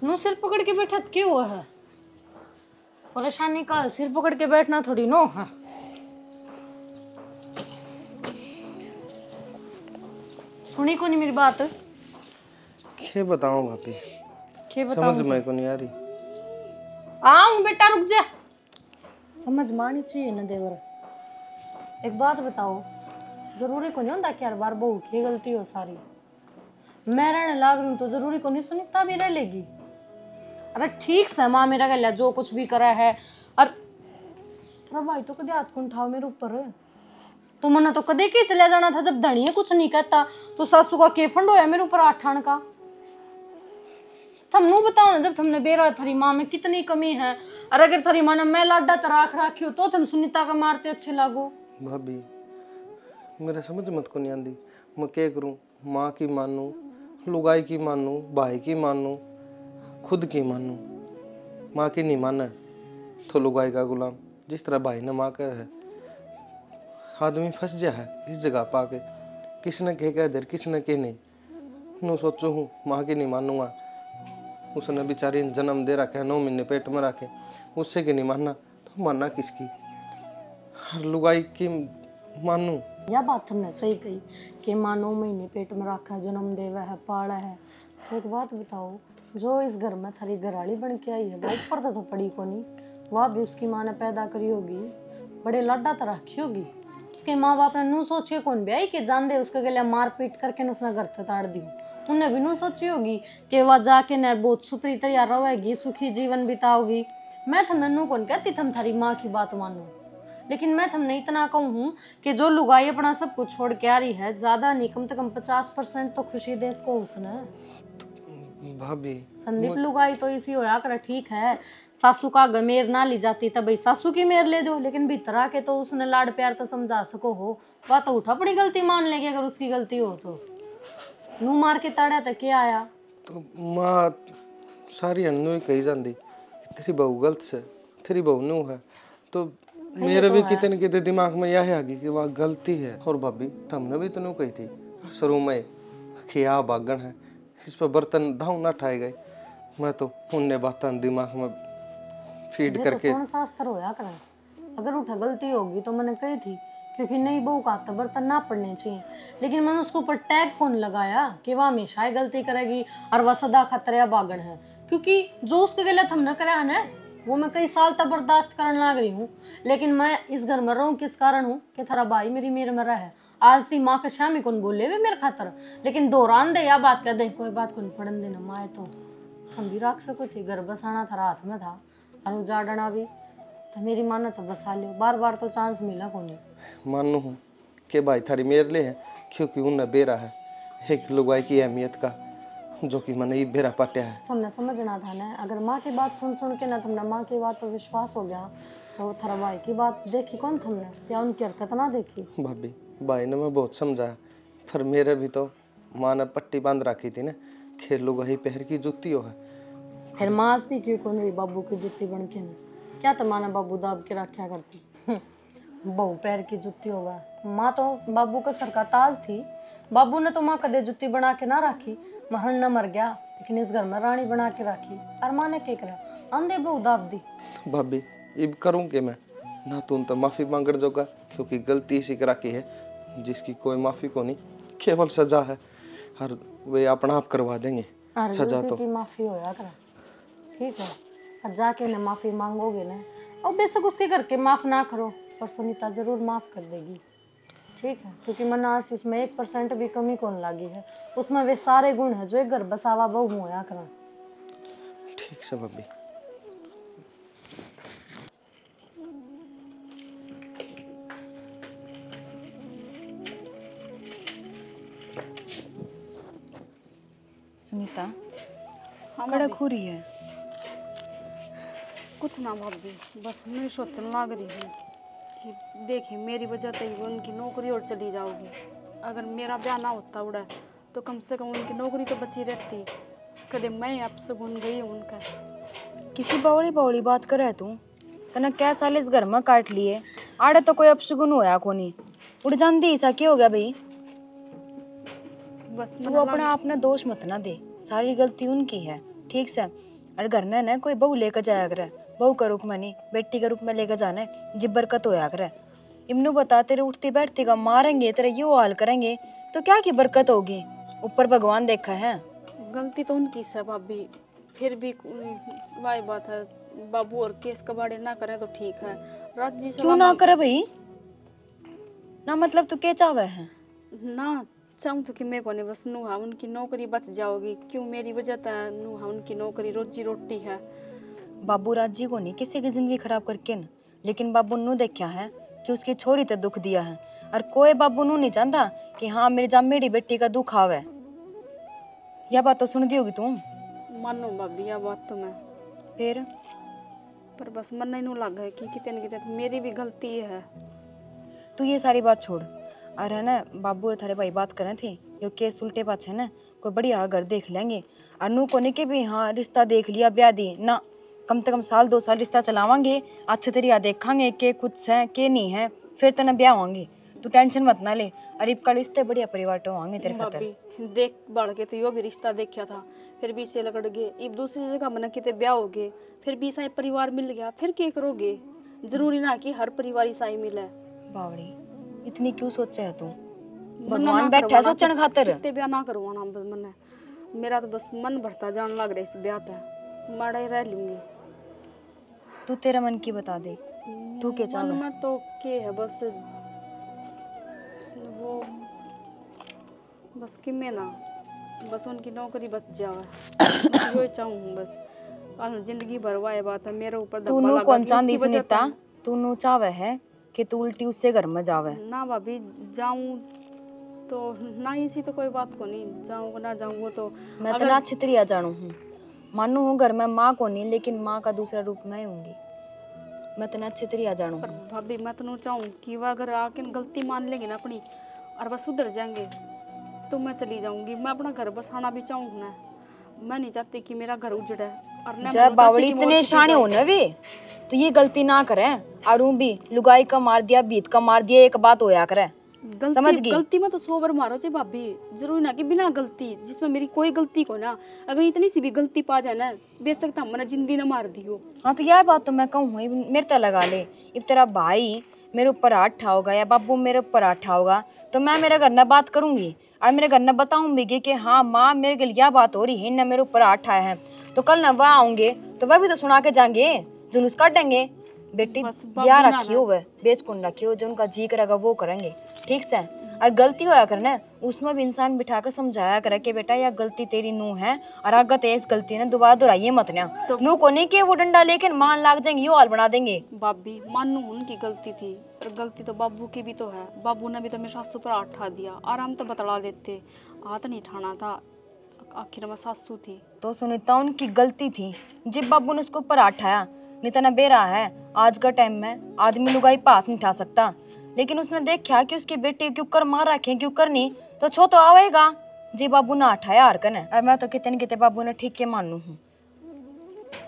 नू सिर पकड़ के बैठा तो क्यों हुआ है? परेशानी का सिर पकड़ के बैठना थोड़ी नो है। सुनी को नहीं मेरी बात? क्या बताऊं भाभी, क्या बताऊं? समझ में को नहीं आ रही। आऊं बेटा रुक जा। समझ मानी चाहिए ना देवर। एक बात बताओ, जरूरी को नहीं होता कि हर बार बहू की गलती हो सारी। मैं रहने लाग रही हूँ तो जरूरी को नहीं सुनीता भी रह लेगी। अरे ठीक से माँ मेरा गल्या जो कुछ भी करा है, और तेरा भाई तो कदे हाथ कौन उठाओ मेरे ऊपर। तो मना तो कदे के चले जाना था जब धनिया कुछ नहीं कहता, तो सासू का के फंड होया मेरे ऊपर आठान का। तुम नू बताओ ना, जब तुमने बेरा थारी माँ में कितनी कमी है, और अगर थारी माँ ने मैं लाडा तराख राखी हो तो तुम सुनीता का मारते अच्छे लागो। भाभी मेरे समझ मत को नहीं आंदी, मैं क्या करूं? माँ की मानूं, लुगाई की मानूं, भाई की मानूं, खुद की मानूं। माँ की नहीं माने तो लुगाई का गुलाम, जिस तरह भाई ने माँ का है। आदमी फंस जा है इस जगह पाके, किसने कह इधर किसने कह नहीं। नू सोचू हूँ माँ की नहीं मानूंगा, उसने बेचारी ने जन्म दे रखा है, 9 महीने पेट में रखे, उससे की नहीं मानना तो मानना किसकी? हर लुगाई की मानू। यह बात तुमने सही कही कि माँ 9 महीने पेट में रखा है, जन्म देवा है, पाला है। तो एक बात बताओ, जो इस घर में थारी घराड़ी बन के आई है वो ऊपर तो पड़ी को नहीं, वह भी उसकी माँ ने पैदा करी होगी, बड़े लाडा तो रखी होगी। उसके माँ बाप ने नू सोचे कौन ब्याई के जान दे उसके गले मार पीट करके उसने घर से ताड़ दी। उन्हें भी नू सोची होगी कि वह जाके न बहुत सुथरी तरह रहेगी, सुखी जीवन बिताओगी। मैं थमने नू कौन कहती थम थारी माँ की बात मानो, लेकिन मैं थमने इतना कहूँ कि जो लुगाई अपना सब कुछ छोड़ के आ रही है, ज्यादा नहीं कम से कम 50% तो खुशी दे इसको उसने। भाभी संदीप लुगाई तो इसी होया कर, ठीक है सासू का गमेर ना ली जाती तब भाई सासू की मेर ले दो, लेकिन भीतर आके तो उसने लाड प्यार तो समझा सको हो। वह तो उठा अपनी गलती मान लेगी, अगर उसकी गलती हो तो। नू मार के ताड़ा तक क्या आया? तो माँ सारी अनु ही कही जाती तेरी बहू गलत से, तेरी बहू नू है, तो मेरे भी कितने कितने दिमाग में यह आ गई कि वह गलती है। और भाभी तुमने भी तो नू कही थी शुरू में खिया बागन है, इस पर बर्तन दाऊ ना उठाए गए। मैं तो उनने बातें दिमाग में फीड करके तो शास्त्र होया कर, अगर उठा गलती होगी तो मैंने कही थी, क्योंकि नई बहू का तो बर्तन ना पड़ने चाहिए। लेकिन मैंने उसके ऊपर टैग कौन लगाया कि वह हमेशा ही गलती करेगी और वह सदा खतरे बागन है, क्योंकि जो उसके गलत हम न करे ना वो मैं कई साल तक बर्दाश्त करने लग रही हूँ। लेकिन मैं इस घर में रहूँ किस कारण हूँ कि थारा भाई मेरी मेरे में रहा है। आज ती माँ के शामी कौन बोले वे मेरे खातर, लेकिन दोहरान दे या बात कह दे, कोई बात कौन पढ़न देना माए तो हम भी रख सको थे। घर बसाना थारा हाथ में था और उजाड़ना भी, तो मेरी माँ ने तो बसा लियो, बार बार तो चांस मिला को नहीं। मानू हूँ कि भाई थारी मेरे लिए है, क्योंकि उन्हें बेरा है एक लुगाई की अहमियत का, जो कि मैंने ये बेरा पाटिया है। तुमने समझना था ना, अगर माँ की बात सुन सुन के ना तुमने माँ की बात तो विश्वास हो गया, तो थारा भाई की बात देखी कौन तुमने, या उनकी हरकत ना देखी? भाभी भाई ने मैं बहुत समझाया, पर मेरे भी तो माँ ने पट्टी बांध रखी थी ना, खेल लुगाई पैर की जुत्ती हो है। फिर माँ थी क्यों कौन रही बाबू की जुत्ती बन के ना, क्या तो माँ ने बाबू दाब के रखा करती, बहू पैर की जुत्ती होगा। माँ तो बाबू का सर का ताज थी, बाबू ने तो माँ कदे जुत्ती बना के ना रखी, महन न मर गया लेकिन इस घर में रानी बना के रखी। और माँ ने क्या करा, आंधे बहू दाब दी। भाभी इब करूँ कि मैं ना तुम तो माफी मांगने जोगा, क्योंकि गलती इसी करा की है जिसकी कोई माफी को नहीं, केवल सजा है, और वे अपना आप करवा देंगे सजा तो। की माफी होया करा, ठीक है, और जाके ना माफी मांगोगे ना, और बेशक उसके करके माफ ना करो पर सुनीता जरूर माफ कर देगी, ठीक है, क्योंकि मन आज उसमें 1% भी कमी कौन लगी है, उसमें वे सारे गुण है जो एक घर बसावा बहू होया करा। ठीक से भाभी। सुनीता हाँ बड़ा खुरी है। कुछ ना भाभी, बस मैं सोचने लग रही हूँ कि देखिए मेरी वजह से ही उनकी नौकरी और चली जाओगी। अगर मेरा ब्याह ना होता उड़ा तो कम से कम उनकी नौकरी तो बची रहती। कदे मैं अपशगुन गई हूँ उनका। किसी बावड़ी बावड़ी बात करे तू, तना क्या साल इस घर में काट लिए, आड़े तो कोई अपशगुन होया कोनी। उड़ जानती ऐसा क्या हो गया भाई? बस तू अपने आप ने दोष मत ना दे, सारी गलती उनकी है, ठीक से। और घर में ना कोई बहू लेकर जाया करे, बहू का रूप में नहीं बेटी के रूप में लेकर जाना है, जिब बरकत होया करे। इमनू बता, तेरे उठती बैठती का मारेंगे, तेरे यो हाल करेंगे तो क्या की बरकत होगी? ऊपर भगवान देखा है। गलती तो उनकी है भाभी, फिर भी वही बात है, बाबू और केस कबाड़े ना करें तो ठीक है। रात जी क्यों ना करे भाई? ना मतलब तू क्या चाहे है? ना चाहूँ तो कि मैं को नहीं, बस नूहा उनकी नौकरी बच जाओगी। क्यों मेरी वजह से नूहा उनकी नौकरी रोजी रोटी है। बाबू राजी को नहीं किसी की जिंदगी खराब करके न, लेकिन बाबू नू देखा है कि उसकी छोरी ते दुख दिया है। और कोई बाबू नू नहीं चाहता कि हाँ मेरी जामेड़ी बेटी का दुख आवे। यह बात तो सुन दी होगी तुम। मानो भाभी यह बात तो मैं फिर पर बस मन नहीं लग है कि कितने न कितने मेरी भी गलती है। तू ये सारी बात छोड़। और है ना बाबू और थारे भाई बात करे थे, यो केस उल्टे पाछे ना कोई बढ़िया घर देख लेंगे। और नू को नहीं के भी हाँ रिश्ता देख लिया ब्याह दी ना, कम से कम साल 2 साल रिश्ता चलावांगे, अच्छे तरीका देखांगे के कुछ है के नहीं है, फिर तना ब्याह होंगे। तू टेंशन मत ना ले। और इब का रिश्ते बढ़िया परिवार तो होंगे तेरे खातिर। देख बढ़ के तो यो भी रिश्ता देखा था, फिर भी से लगड़ गए। इब दूसरी जगह मन किते ब्याह हो गए, फिर भी ईसाई परिवार मिल गया, फिर क्या करोगे? जरूरी ना कि हर परिवार ईसाई मिले। बावड़ी इतनी क्यों सोचा है तू? भगवान बैठा सोचन खातिर। किते ब्याह ना करवाना मन, मेरा तो बस मन भरता जान लग रहा है इस ब्याह पे, माड़ा ही रह लूंगी। तू तेरा मन की बता दे, तू क्या चाह मन में तो के है बस वो, बस कि मैं ना बस उनकी नौकरी बच जावे। यो चाहूँ बस, जिंदगी भर वाए बात है मेरे ऊपर तू नु कौन चांदी सुनीता, तू नु चावे है कि तू उल्टी उससे घर में जावे? ना भाभी जाऊं तो ना इसी तो कोई बात को नहीं, जाऊं ना जाऊं वो तो मैं तो ना अच्छी तरह जानू हूँ। मानू हूँ घर में माँ को नहीं, लेकिन माँ का दूसरा रूप मैं होंगी। मैं तो अच्छी तरह जानू हूँ। भाभी मैं तो चाहूँ कि वह अगर आके गलती मान लेंगे ना अपनी और बस सुधर जाएंगे तो मैं चली जाऊंगी। मैं अपना घर बसाना भी चाहूँ ना, मैं नहीं चाहती कि मेरा घर उजड़े। और जब बावड़ी इतने शाने होने भी तो ये गलती ना करें। और भी लुगाई का मार दिया, बीत का मार दिया, एक बात होया करे। समझ गई? गलती में तो 100 बार मारो चे भाभी, जरूरी ना कि बिना गलती जिसमें मेरी कोई गलती को ना, अगर इतनी सी भी गलती पा जाए ना बेशक हमने जिंदगी ना मार दियो। हाँ तो यह बात तो मैं कहूँ मेरे तक लगा ले। अब तेरा भाई मेरे ऊपर हाथ ठाओगा या बाबू मेरे ऊपर हाथ ठाओगा तो मैं मेरे घर में बात करूंगी और मेरे घर में बताऊंगी कि हाँ माँ मेरे के लिए बात हो रही है, इनने मेरे ऊपर हाथ ठाया है। तो कल ना वह आऊंगे तो वह भी तो सुना के जाएंगे, जुलूस काटेंगे। बेटी ब्याह रखी हो, वह बेच कौन रखी हो, जो उनका जी करेगा वो करेंगे, ठीक से। और गलती होया करना उसमें भी इंसान बिठा कर समझाया करे कि बेटा यह गलती तेरी नू है और आगे ते इस गलती ने दोबारा दोहराइए मत ना। तो नू को नहीं कि वो डंडा लेकिन मान लाग जाएंगे, यो हाल बना देंगे। भाभी मानू उनकी गलती थी पर गलती तो बाबू की भी तो है। बाबू ने भी तो मेरे सासू पर हाथ ठा दिया, आराम तो बतला देते, हाथ नहीं ठाना था, आखिर में सासू थी। तो सुनीता उनकी गलती थी जब बाबू ने उसको ऊपर हाथ ठाया। नहीं तो ना बेरा है आज का टाइम में आदमी लुगाई पर हाथ नहीं ठा सकता, लेकिन उसने देखा कि उसकी बेटी क्यों कर मार रखे क्यों करनी तो छो तो आवेगा जी बाबू ने हठाया हार कने। और मैं तो कितने कितने बाबू ने ठीक के मानू हूँ।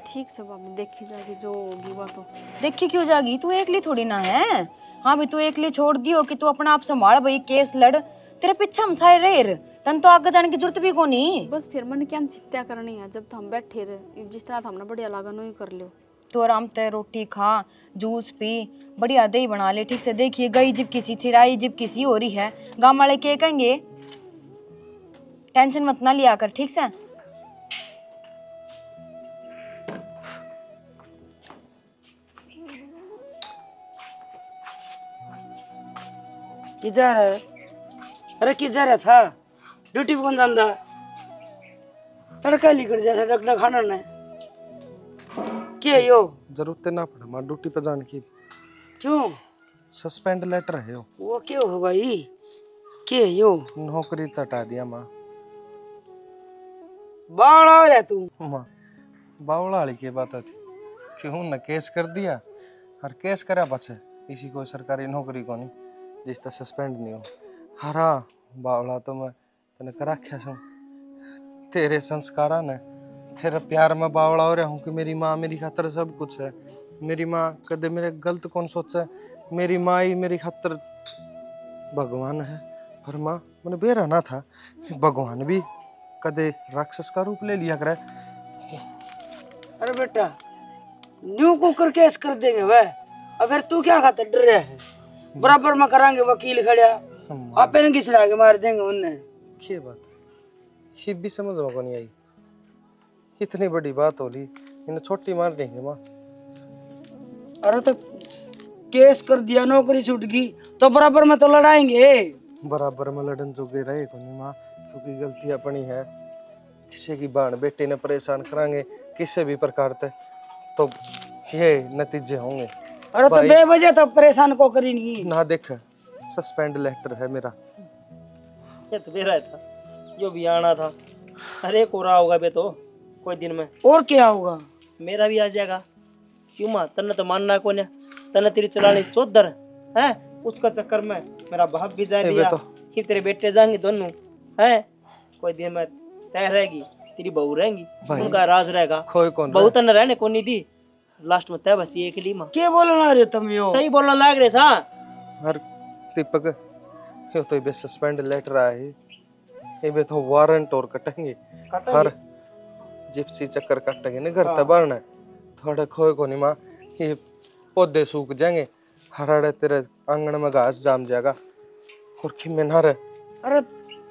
ठीक से भाभी देखी जाएगी जो होगी वो तो। देखी क्यों जाएगी, तू एकली थोड़ी ना है। हाँ भी तू एकली छोड़ दियो कि तू अपना आप संभाल भाई, केस लड़, तेरे पीछे हम सारे रहे तन तो आगे जाने की जरूरत भी को नहीं। बस फिर मन क्या चिंता करनी है, जब तो हम बैठे रहे जिस तरह हमने बढ़िया लगा नो ही कर लो। तो आराम से रोटी खा, जूस पी, बढ़िया दही बना ले, ठीक से। देखिए गई जिब किसी थी राई जिब किसी हो रही है, गाँव वाले क्या कहेंगे, टेंशन मत ना लिया कर, ठीक से। किधर है? अरे किधर है था? ड्यूटी पे कौन जाता? तड़का लिखड़ जैसा डकना खाना ने क्या यो जरूरत ना पड़ा मां ड्यूटी पे जाने की। क्यों? सस्पेंड लेटर है वो क्यों हो भाई? के यो नौकरी तो हटा दिया मां। बावड़ा हो रहा तू। मां बावड़ा वाली की बात थी क्यों न केस कर दिया और केस करा बचे इसी को सरकारी नौकरी को नहीं जिस तक सस्पेंड नहीं हो। हाँ बावला तो मैं तने कर रखा सू तेरे संस्कारा ने तेरा प्यार में बावला हो रहा हूँ कि मेरी माँ मेरी खातर सब कुछ है। मेरी माँ कदे मेरे गलत कौन सोचा, मेरी माँ ही मेरी खातर भगवान है। पर माँ मैंने बेरा ना था, भगवान भी कदे राक्षस का रूप ले लिया करे। अरे बेटा न्यू कुकर केस कर देंगे वह, अब फिर तू क्या खाते डर रहा है? बराबर में करांगे, वकील खड़ा आप इनकी सलाह के मार देंगे उन्हें। ये बात ये भी समझ में को नहीं आई, इतनी बड़ी बात होली इन्हें छोटी मार देंगे माँ। अरे तो केस कर दिया, नौकरी छूट गई तो बराबर में तो लड़ाएंगे। बराबर में लड़न जोगे रहे को नहीं माँ, क्योंकि गलती अपनी है। किसी की बहन बेटे ने परेशान करांगे किसी भी प्रकार से तो ये नतीजे होंगे। अरे तो बेवजह तो परेशान को करी नहीं ना, देख सस्पेंड लेटर है मेरा। ये तो मेरा था जो भी आना था। अरे को रहा होगा बे तो कोई दिन में, और क्या होगा मेरा भी आ जाएगा। क्यों माँ तन्ने तो मानना कौन है, तन्ने तेरी चलानी चौधर है, उसका चक्कर में मेरा बाप भी जा दिया, फिर तेरे बेटे जाएंगे दोनों है। कोई दिन में तय रहेगी, तेरी बहू रहेंगी, उनका राज रहेगा। बहू तन्ने रहने को नहीं दी, लास्ट में तय बस ये के लिए माँ। क्या बोलना रहे तुम यो? सही बोलना लाग रहे सा। हर दीपक यो तो ये सस्पेंड लेटर आया है, ये तो वारंट और कटेंगे हर जिप्सी चक्कर काटेंगे ना घर तक भरना थोड़ा खोए को नहीं माँ। ये पौधे सूख जाएंगे, हराड़े तेरे आंगन में घास जाम जाएगा और खिमे ना रहे। अरे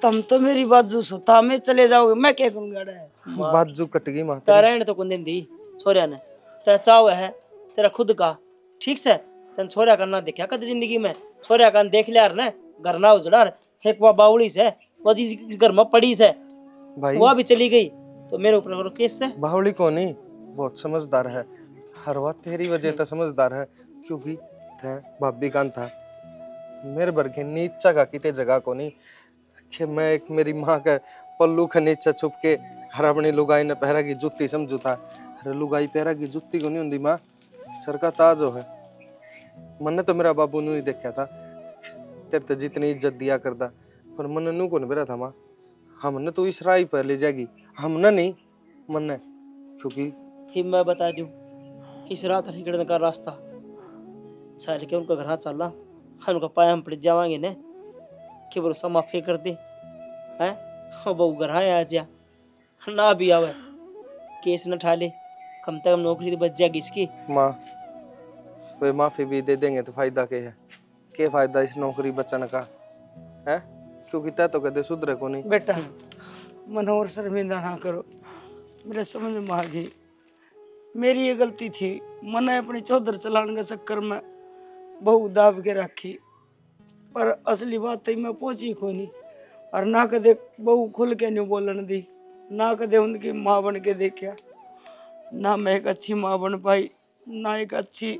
तुम तो मेरी बाजू सोता में चले जाओगे, मैं क्या करूंगा? बाजू कट गई माँ तेरे तो कुंदन दी छोरिया ने तेरा चाव है तेरा खुद का, ठीक से तन छोरिया करना देखा कद जिंदगी में? छोरिया का देख लिया ना, घर ना उजड़ा एक वो बावड़ी से वो जिस घर में पड़ी से भाई वो भी चली गई तो मेरे ऊपर केस से। बावड़ी को नहीं, बहुत समझदार है, हर बात तेरी वजह से समझदार है, क्योंकि भाभी कान था मेरे भर के नीचा का किते जगह को नहीं कि मैं एक मेरी माँ का पल्लू के नीचे छुप के हर अपनी लुगाई ने पहरा की जुत्ती समझू था। अरे लुगाई पहरा की जुत्ती को नहीं होंगी माँ, सर का ताज हो है। मैंने तो मेरा बाबू नू ही देखा था, तेरे तो जितनी इज्जत दिया करता, पर मन नू को नहीं बेरा था माँ। हमने तो इस राय पर ले जाएगी, हमने नहीं मन, क्योंकि ही मैं बता दूं इस रात निकलने का रास्ता चल के उनका घर चल रहा, हम उनका पाया हम पड़ जावांगे ने कि भरोसा माफी कर दे है। बहु घर आ जा ना भी आवे केस न ठा ले, कम से कम नौकरी तो बच जाएगी इसकी। माँ वे माफी भी दे देंगे तो फायदा क्या है? क्या फायदा इस नौकरी बचने का है, क्योंकि तय तो कदे सुधरे को नहीं। बेटा मनोहर शर्मिंदा ना करो, मेरे समझ में आ गई मेरी ये गलती थी। मैंने अपनी चौधर चलाने के चक्कर में बहु दाब के रखी, पर असली बात तो मैं पहुंची को नहीं, और ना कदे बहु खुल के नहीं बोलन दी, ना कदे उनकी माँ बन के देखा, ना मैं एक अच्छी माँ बन पाई, ना एक अच्छी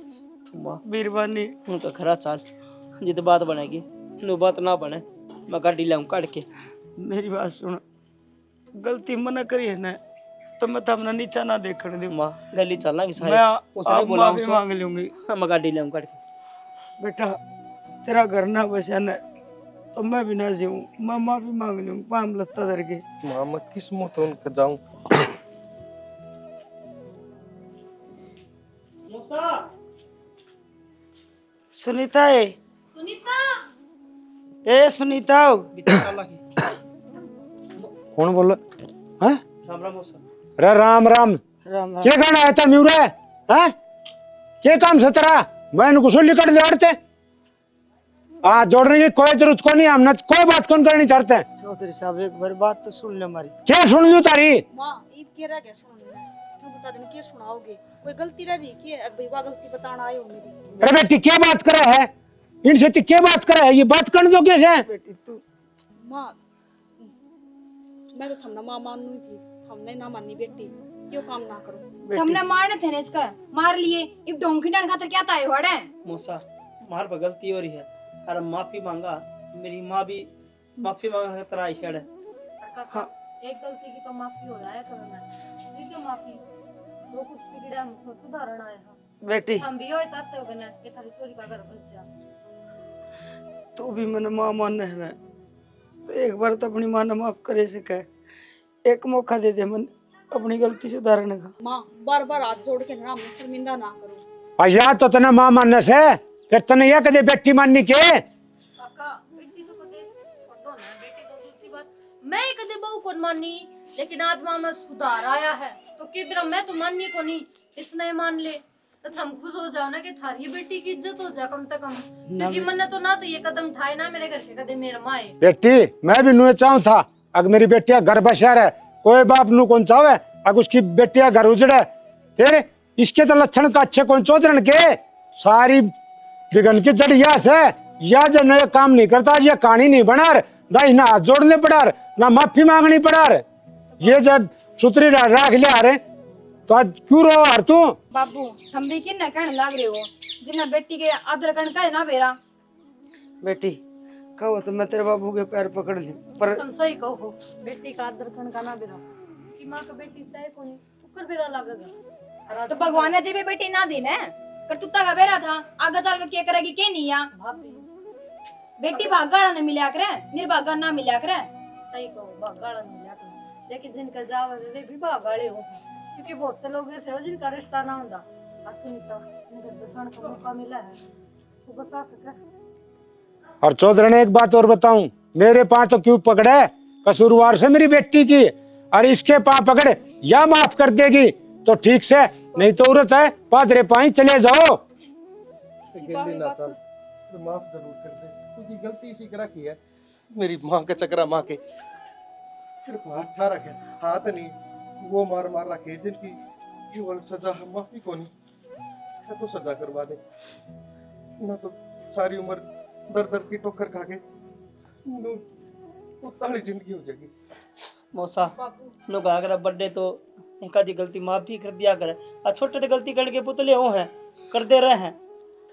बीरबानी। उनका खरा चाल जिद बात बनेगी नो बात ना बने, मैं गाड़ी लाऊं काट के। मेरी बात सुन, गलती मना करी है ना तो मैं अपना नीचा ना देखने दूं। माँ गली चलना कि सारे मैं माफी मांग लूंगी। मैं गाड़ी लाऊं काट के। बेटा तेरा घर ना बसा न तो मैं भी ना जीऊं, मैं माफी मांग लूंगी पाम लत्ता धर के। माँ मैं किस मुंह तो उनके जाऊं? सुनीता है, ए सुनीता कौन बोल रहा है? राम राम मौसा। अरे राम राम राम राम। क्या कहना है तुम यूरे हैं? क्या काम से तेरा? मैं इनको सुन लिखट लड़ते जोड़ने की कोई जरूरत को नहीं, हमने कोई बात कौन करनी चाहते हैं। चौधरी साहब एक बार बात तो सुन ले हमारी। क्या सुन लूं तारी? माँ ईद के रह गया सुनने, मैं बता दूं क्या सुनाओगे? कोई गलती रह रही कि अब भाई गलती बताना आए हो मेरी। अरे बेटी क्या बात करे है इनसे? क्या बात करे है? ये बात करने दो कैसे है? बेटी तू माँ मैं तो थमना माँ मानू थी, हमने ना मानी बेटी, क्यों काम ना करो। हमने मारने थे ना इसका, मार लिए, इब डोंकी डांड खातर क्या ताए होड़े? मौसा मार पर गलती हो रही है, अरे माफी मांगा, मेरी माँ भी माफी मांगने का तरह आई है। हाँ। एक गलती की तो माफी हो जाए करो ना, ये तो माफी वो कुछ बिगड़ा मुझको सुधारना है। बेटी हम भी हो चाहते हो ना कि थारी चोरी का घर बच जा। तू भी मन माँ मानने है ना, तो एक बार तो अपनी माँ ने माफ करे से कहे, एक मौका दे दे मन अपनी गलती सुधारने का। माँ बार बार हाथ जोड़ के ना मैं शर्मिंदा ना करूँ। और या तो तना माँ मानने से फिर तने यह कदे बेटी माननी के। काका बेटी तो कदे छोड़ दो ना, बेटी तो दूसरी बात, मैं कदे बहू कौन मानी, लेकिन आज माँ में सुधार आया है तो के बिना मैं तो माननी को नहीं, इसने मान ले तो हम खुश हो जाओ ना कि थारी बेटी की इज्जत हो जाए कम से कम, क्योंकि मैंने तो ना तो ये कदम उठाए ना मेरे घर के कदे मेरे माए। बेटी मैं भी नुए चाहूँ था अगर मेरी बेटिया घर बशर है, कोई बाप नु कौन चाहे अगर उसकी बेटिया घर उजड़े, फिर इसके तो लक्षण का अच्छे कौन चौधरण के सारी बिगन की जड़ यास है या जब नया काम नहीं करता, ये कहानी नहीं बना दाई ना हाथ जोड़ने पड़ा ना माफी मांगनी पड़ा, ये जब सुतरी राख ले आ रहे तो आज क्यों रो यार तू। बाबू हम भी किन कहने लाग रहे हो जिन्ना बेटी के आदर करने का है ना बेरा। बेटी कहो तो मैं तेरे बाबू के पैर पकड़ ली, पर तुम सही कहो, बेटी का आदर करने का ना बिरा कि माँ का बेटी सही को नहीं ऊपर बिरा लगेगा। तो भगवान ने जी बेटी ना दी ने कर तुत्ता का बेरा था, आगे चल के क्या करेगी के नहीं या बेटी भागाड़ा ने मिला करे निर्भागा ना मिला करे। सही कहो भागाड़ा नहीं मिला करे, लेकिन जिनका जावर रे भी भागाड़े हो, क्योंकि बहुत से लोग ऐसे हो जिनका रिश्ता ना होता। सुनीता इनके बसाने का मौका मिला है तो बसा सके। और चौधरी ने एक बात और बताऊं, मेरे पाँव तो क्यों पकड़े, कसूरवार से मेरी बेटी की, और इसके पाँव पकड़ या माफ कर देगी तो ठीक से, नहीं तो औरत है पादरे पाई चले जाओ। ना चल तो माफ जरूर कर दे, तुझी गलती इसी तरह की है, मेरी माँ के चक्रा माँ के सिर्फ हाथ ठा रखे, हाथ नहीं वो मार मार रखे जिनकी केवल सजा हम माफी को नहीं है, तो सजा करवा दे ना तो सारी उम्र दर दर की ठोकर खा के ताड़ी जिंदगी हो जाएगी। मौसा लोग अगर बर्थडे तो इनका दी गलती माफ भी कर दिया करे, और छोटे तो गलती करके पुतले हो हैं कर दे रहे हैं,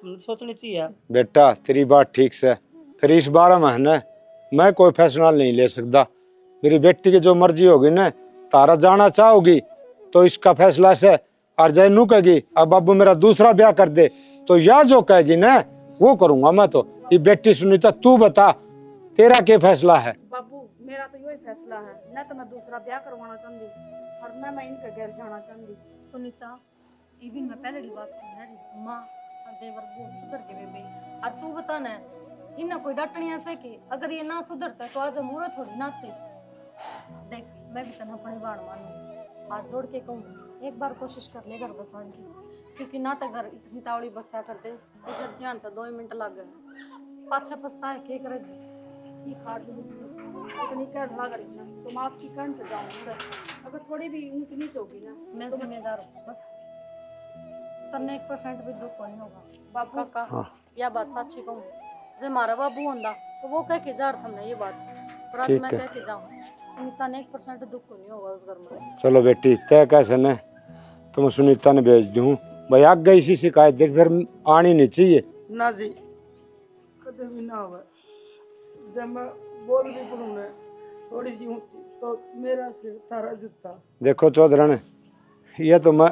तुम सोचनी चाहिए। बेटा तेरी बात ठीक से, फिर इस बारे में है ना मैं कोई फैसला नहीं ले सकता, मेरी बेटी की जो मर्जी होगी ना, तारा जाना चाहोगी तो इसका फैसला से, और जय नू कहेगी अब बाबू मेरा दूसरा ब्याह कर दे तो या जो कहेगी ना वो करूंगा मैं। तो ये बेटी सुनीता तू बता तेरा क्या फैसला है। बाबू मेरा तो यही फैसला है, न तो मैं दूसरा ब्याह करवाना चाहती और न मैं इनके घर जाना चाहती। सुनीता इवन मैं पहले बात कर रही माँ और देवर वो सुधर के बेबे, और तू बता ना इन्हें कोई डांटनी ऐसे कि अगर ये ना सुधरता तो आज मुहूर्त थोड़ी नाते। देख मैं भी तना अपने बाण मानू, हाथ जोड़ के कहूँ एक बार कोशिश कर ले घर बसाने की, क्योंकि ना तो घर इतनी तावड़ी बसा करते जब ध्यान तो 2 मिनट लग गए, पाछा पछताए के करेगी ठीक हाथ इतनी कर लग रही ना तुम आपकी कर्ण से जाऊंगी, अगर थोड़ी भी ऊंच नीच होगी ना मैं जिम्मेदार हूँ बस, तन्ने 1% भी दुख नहीं होगा। बाबू काका यह बात सच्ची कहूँ, जब हमारा बाबू होंदा तो वो कह के जा रहा था ये बात, पर आज मैं कह के जाऊँ सुनीता ने 1% दुख नहीं होगा उस घर में। चलो बेटी तय कैसे न तुम सुनीता ने भेज दूं भाई, आग गई इसी शिकायत देख फिर आनी नहीं चाहिए ना जी कदे भी ना हो, जब मैं बोल भी पड़ूं ना थोड़ी सी ऊंची तो मेरा सिर तारा जूता। देखो चौधरी ये तो मैं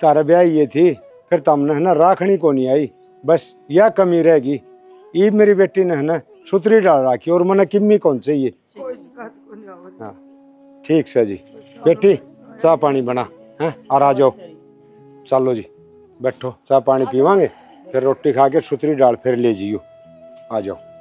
तारा ब्याह ये थी, फिर तुमने है ना राखनी को नहीं आई, बस यह कमी रहेगी, ये मेरी बेटी ने है ना सुतरी डाल रखी और मैंने किम्मी कौन चाहिए। हाँ ठीक से जी, बेटी चाय पानी बना है और आ जाओ, चलो जी बैठो चाय पानी पीवांगे फिर रोटी खा के सुतरी डाल फिर ले जियो, आ जाओ।